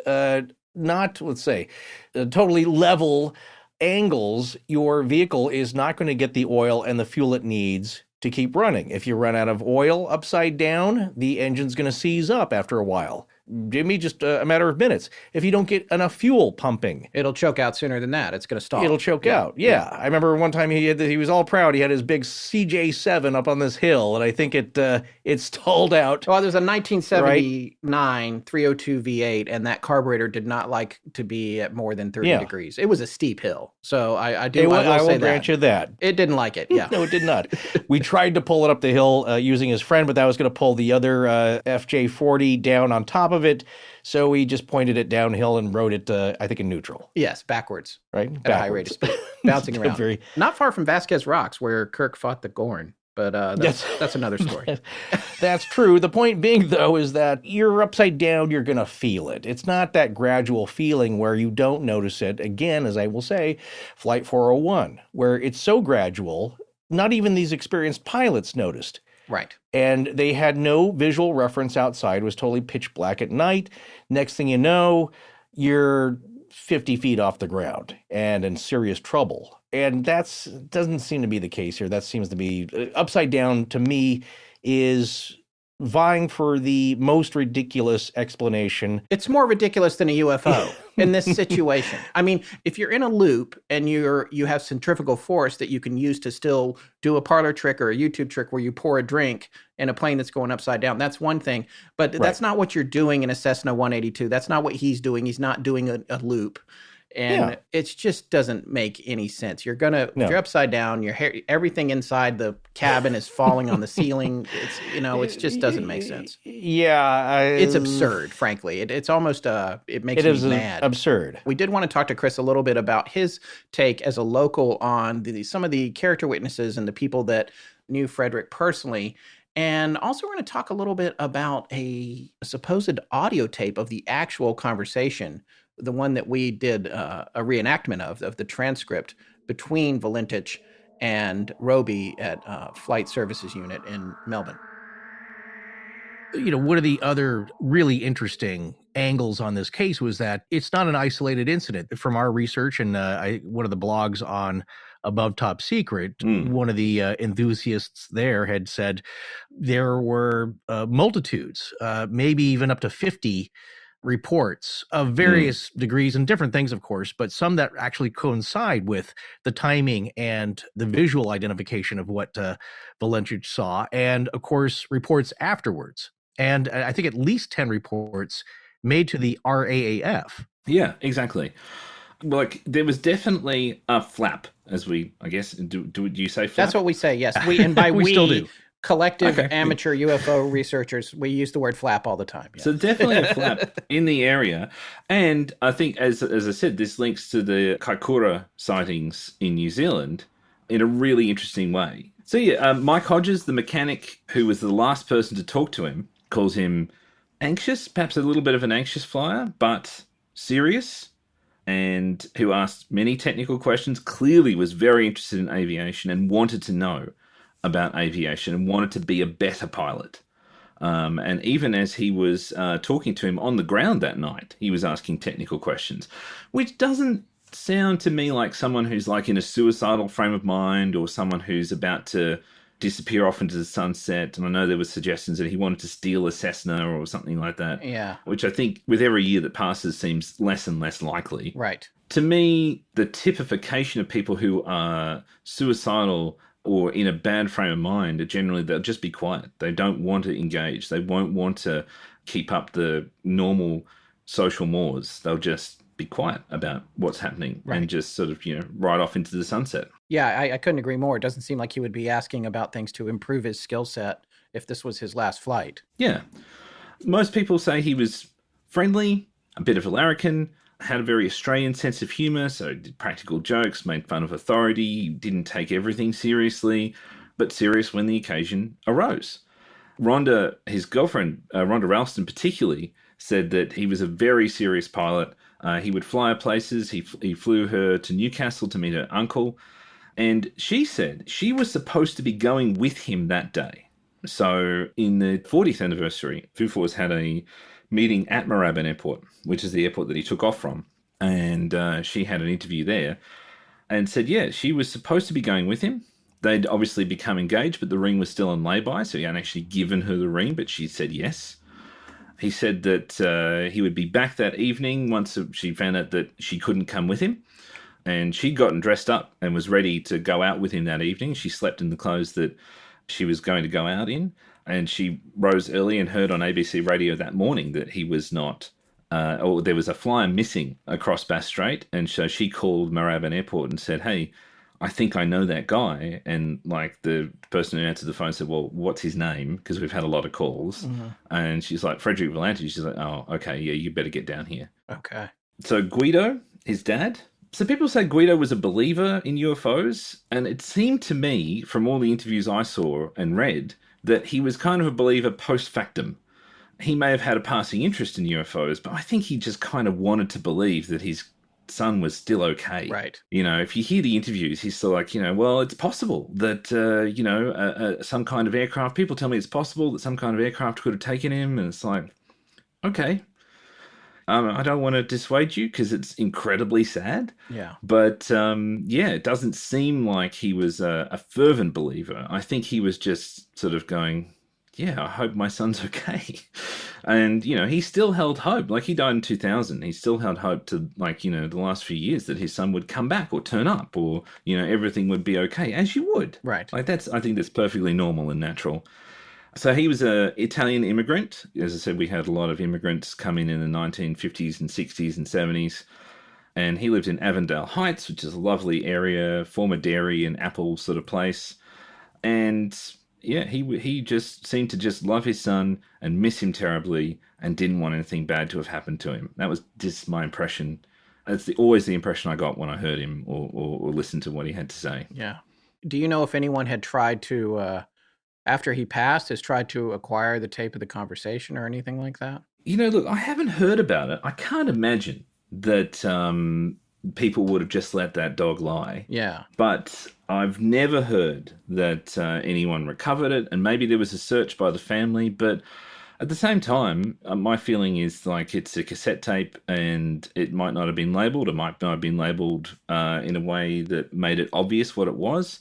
not, let's say, totally level angles, your vehicle is not going to get the oil and the fuel it needs to keep running. If you run out of oil upside down, the engine's going to seize up after a while. Jimmy, just a matter of minutes. If you don't get enough fuel pumping, it'll choke out sooner than that. It's going to stall. It'll choke out. Yeah. I remember one time he was all proud. He had his big CJ7 up on this hill, and I think it stalled out. Well, there's a 1979 302 V8, and that carburetor did not like to be at more than 30 degrees. It was a steep hill. So I will grant you that. It didn't like it. Yeah. No, it did not. We tried to pull it up the hill using his friend, but that was going to pull the other FJ40 down on top of it. So we just pointed it downhill and rode it, I think, in neutral. Yes, backwards. Right? At a high rate of speed, bouncing around. Not far from Vasquez Rocks, where Kirk fought the Gorn. But that's another story. That's true. The point being, though, is that you're upside down, you're going to feel it. It's not that gradual feeling where you don't notice it. Again, as I will say, Flight 401, where it's so gradual, not even these experienced pilots noticed. Right. And they had no visual reference outside. It was totally pitch black at night. Next thing you know, you're 50 feet off the ground and in serious trouble. And doesn't seem to be the case here. That seems to be upside down, to me, is vying for the most ridiculous explanation. It's more ridiculous than a UFO in this situation. I mean, if you're in a loop and you have centrifugal force that you can use to still do a parlor trick or a YouTube trick where you pour a drink in a plane that's going upside down, that's one thing. But that's not what you're doing in a Cessna 182. That's not what he's doing. He's not doing a loop. And it just doesn't make any sense. You're if you're upside down, your hair, everything inside the cabin is falling on the ceiling. It just doesn't make sense. Yeah. It's absurd, frankly. It's almost, it makes me mad. Absurd. We did want to talk to Chris a little bit about his take as a local on some of the character witnesses and the people that knew Frederick personally. And also we're going to talk a little bit about a supposed audio tape of the actual conversation, the one that we did a reenactment of the transcript between Valentich and Roby at Flight Services Unit in Melbourne. One of the other really interesting angles on this case was that it's not an isolated incident. From our research and one of the blogs on Above Top Secret, one of the enthusiasts there had said there were multitudes, maybe even up to 50 reports of various degrees and different things, of course, but some that actually coincide with the timing and the visual identification of what Valentich saw, and of course reports afterwards. And I think at least 10 reports made to the RAAF. Yeah, exactly. Like, there was definitely a flap, as I guess, do you say flap? That's what we say, yes. And by we still do. Collective amateur UFO researchers, we use the word flap all the time. Yeah. So definitely a flap in the area. And I think, as I said, this links to the Kaikoura sightings in New Zealand in a really interesting way. So yeah, Mike Hodges, the mechanic who was the last person to talk to him, calls him anxious, perhaps a little bit of an anxious flyer, but serious, and who asked many technical questions, clearly was very interested in aviation and wanted to know about aviation and wanted to be a better pilot. And even as he was talking to him on the ground that night, he was asking technical questions, which doesn't sound to me like someone who's like in a suicidal frame of mind or someone who's about to disappear off into the sunset. And I know there were suggestions that he wanted to steal a Cessna or something like that. Yeah. Which I think with every year that passes seems less and less likely. Right. To me, the typification of people who are suicidal or in a bad frame of mind, generally they'll just be quiet. They don't want to engage. They won't want to keep up the normal social mores. They'll just be quiet about what's happening and just sort of, ride off into the sunset. Yeah, I couldn't agree more. It doesn't seem like he would be asking about things to improve his skill set if this was his last flight. Yeah. Most people say he was friendly, a bit of a larrikin, had a very Australian sense of humour, so did practical jokes, made fun of authority, didn't take everything seriously, but serious when the occasion arose. Rhonda, his girlfriend, Rhonda Ralston particularly, said that he was a very serious pilot. He would fly places. He flew her to Newcastle to meet her uncle. And she said she was supposed to be going with him that day. So in the 40th anniversary, FUFORS had a meeting at Moorabbin Airport, which is the airport that he took off from. And she had an interview there and said, yeah, she was supposed to be going with him. They'd obviously become engaged, but the ring was still on lay-by, so he hadn't actually given her the ring, but she said yes. He said that he would be back that evening once she found out that she couldn't come with him. And she'd gotten dressed up and was ready to go out with him that evening. She slept in the clothes that she was going to go out in. And she rose early and heard on ABC radio that morning that he was not, or there was a flyer missing across Bass Strait. And so she called Moorabbin Airport and said, hey, I think I know that guy. And like the person who answered the phone said, well, what's his name? Because we've had a lot of calls. Mm-hmm. And she's like, Frederick Valentich. She's like, oh, okay, yeah, you better get down here. Okay. So Guido, his dad. So people say Guido was a believer in UFOs. And it seemed to me, from all the interviews I saw and read, that he was kind of a believer post factum. He may have had a passing interest in UFOs, but I think he just kind of wanted to believe that his son was still okay. Right. If you hear the interviews, he's still like, well, it's possible that, some kind of aircraft, people tell me it's possible that some kind of aircraft could have taken him. And it's like, okay. I don't want to dissuade you because it's incredibly sad. Yeah. But, it doesn't seem like he was a fervent believer. I think he was just sort of going, yeah, I hope my son's okay. And, he still held hope. Like, he died in 2000. He still held hope to, the last few years that his son would come back or turn up or, everything would be okay, as you would. Right. I think that's perfectly normal and natural. So he was an Italian immigrant. As I said, we had a lot of immigrants come in the 1950s and 60s and 70s. And he lived in Avondale Heights, which is a lovely area, former dairy and apple sort of place. And yeah, he just seemed to just love his son and miss him terribly and didn't want anything bad to have happened to him. That was just my impression. That's always the impression I got when I heard him or listened to what he had to say. Yeah. Do you know if anyone had tried to, after he passed, has tried to acquire the tape of the conversation or anything like that? Look, I haven't heard about it. I can't imagine that people would have just let that dog lie. Yeah. But I've never heard that anyone recovered it, and maybe there was a search by the family. But at the same time, my feeling is like it's a cassette tape, and it might not have been labeled. It might not have been labeled in a way that made it obvious what it was.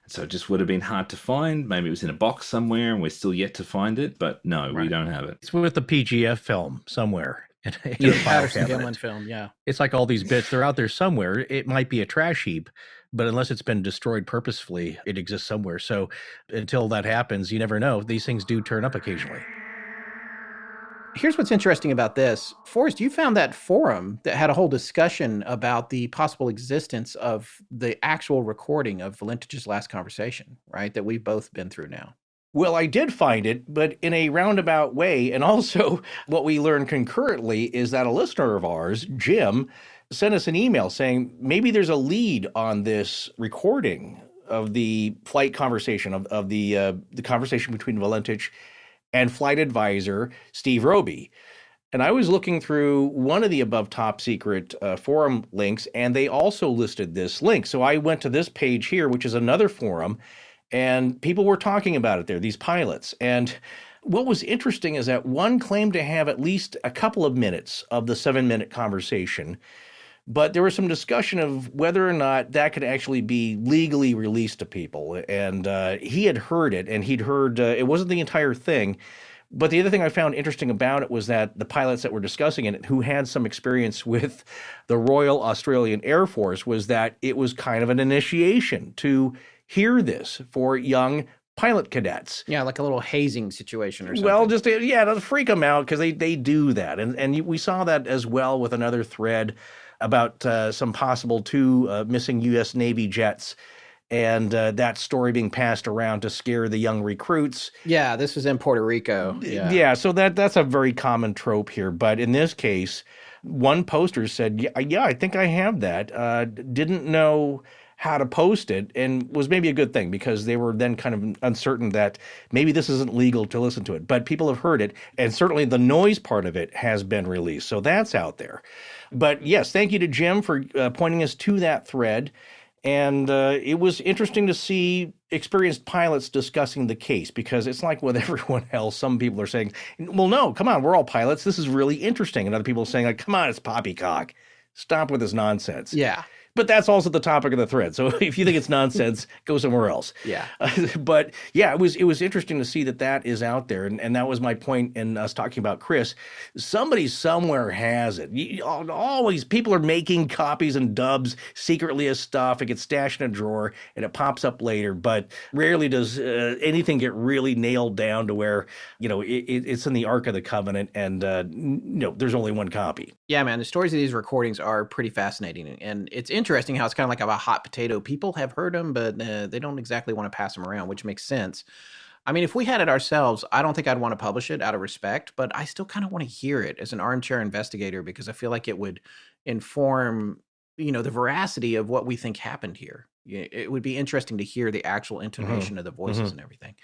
So it just would have been hard to find. Maybe it was in a box somewhere, and we're still yet to find it. But no, we don't have it. It's with the PGF film somewhere. Patterson Gimlin film, yeah. It's like all these bits, they're out there somewhere. It might be a trash heap, but unless it's been destroyed purposefully, it exists somewhere. So until that happens, you never know. These things do turn up occasionally. Here's what's interesting about this. Forrest, you found that forum that had a whole discussion about the possible existence of the actual recording of Valentich's last conversation, right? That we've both been through now. Well, I did find it, but in a roundabout way. And also, what we learned concurrently is that a listener of ours, Jim, sent us an email saying maybe there's a lead on this recording of the flight conversation, of the conversation between Valentich and flight advisor Steve Roby. And I was looking through one of the above top secret forum links, and they also listed this link. So I went to this page here, which is another forum, and people were talking about it there, these pilots. And what was interesting is that one claimed to have at least a couple of minutes of the 7-minute conversation, but there was some discussion of whether or not that could actually be legally released to people. And he had heard it, and he'd heard it wasn't the entire thing. But the other thing I found interesting about it was that the pilots that were discussing it, who had some experience with the Royal Australian Air Force, was that it was kind of an initiation to hear this for young pilot cadets. Yeah, like a little hazing situation or something. Well, just, to freak them out, because they do that. And we saw that as well with another thread about some possible 2 missing U.S. Navy jets, and that story being passed around to scare the young recruits. Yeah, this was in Puerto Rico. Yeah, so that's a very common trope here. But in this case, one poster said, yeah, I think I have that. Didn't know how to post it, and was maybe a good thing, because they were then kind of uncertain that maybe this isn't legal to listen to it. But people have heard it, and certainly the noise part of it has been released. So that's out there. But yes, thank you to Jim for pointing us to that thread. And it was interesting to see experienced pilots discussing the case, because it's like with everyone else. Some people are saying, well, no, come on, we're all pilots. This is really interesting. And other people are saying, like, come on, it's poppycock. Stop with this nonsense. Yeah. But that's also the topic of the thread. So if you think it's nonsense, go somewhere else. Yeah. But yeah, it was interesting to see that is out there. And that was my point in us talking about Chris. Somebody somewhere has it. Always people are making copies and dubs secretly as stuff. It gets stashed in a drawer and it pops up later. But rarely does anything get really nailed down to where, it's in the Ark of the Covenant and, there's only one copy. Yeah, man, the stories of these recordings are pretty fascinating. And it's interesting how it's kind of like a hot potato. People have heard them, but they don't exactly want to pass them around, which makes sense. I mean, if we had it ourselves, I don't think I'd want to publish it out of respect, but I still kind of want to hear it as an armchair investigator, because I feel like it would inform, the veracity of what we think happened here. It would be interesting to hear the actual intonation of the voices and everything.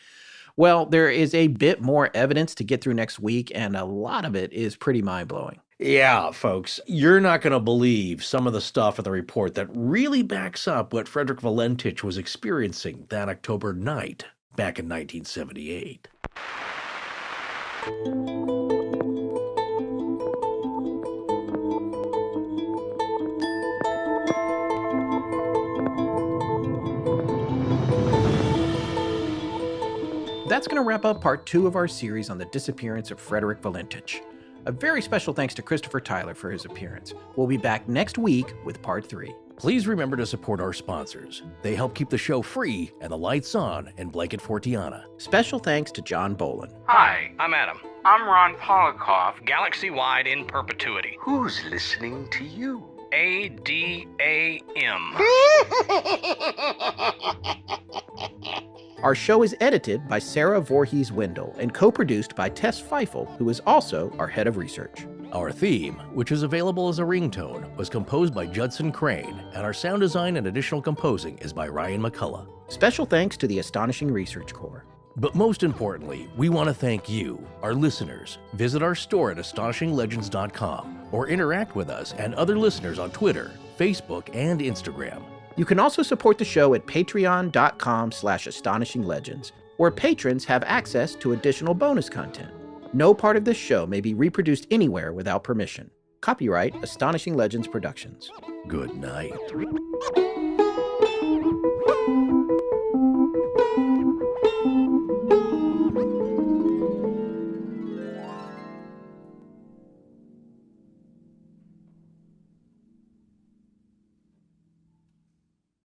Well, there is a bit more evidence to get through next week, and a lot of it is pretty mind-blowing. Yeah, folks, you're not going to believe some of the stuff in the report that really backs up what Frederick Valentich was experiencing that October night back in 1978. That's going to wrap up part 2 of our series on the disappearance of Frederick Valentich. A very special thanks to Christopher Tyler for his appearance. We'll be back next week with part 3. Please remember to support our sponsors. They help keep the show free and the lights on in Blanket Fortiana. Special thanks to John Bolin. Hi, I'm Adam. I'm Ron Polikoff. Galaxy-wide in perpetuity. Who's listening to you? ADAM. Our show is edited by Sarah Voorhees Wendell and co-produced by Tess Feifel, who is also our head of research. Our theme, which is available as a ringtone, was composed by Judson Crane, and our sound design and additional composing is by Ryan McCullough. Special thanks to the Astonishing Research Corps. But most importantly, we want to thank you, our listeners. Visit our store at astonishinglegends.com or interact with us and other listeners on Twitter, Facebook, and Instagram. You can also support the show at patreon.com/astonishinglegends, where patrons have access to additional bonus content. No part of this show may be reproduced anywhere without permission. Copyright Astonishing Legends Productions. Good night.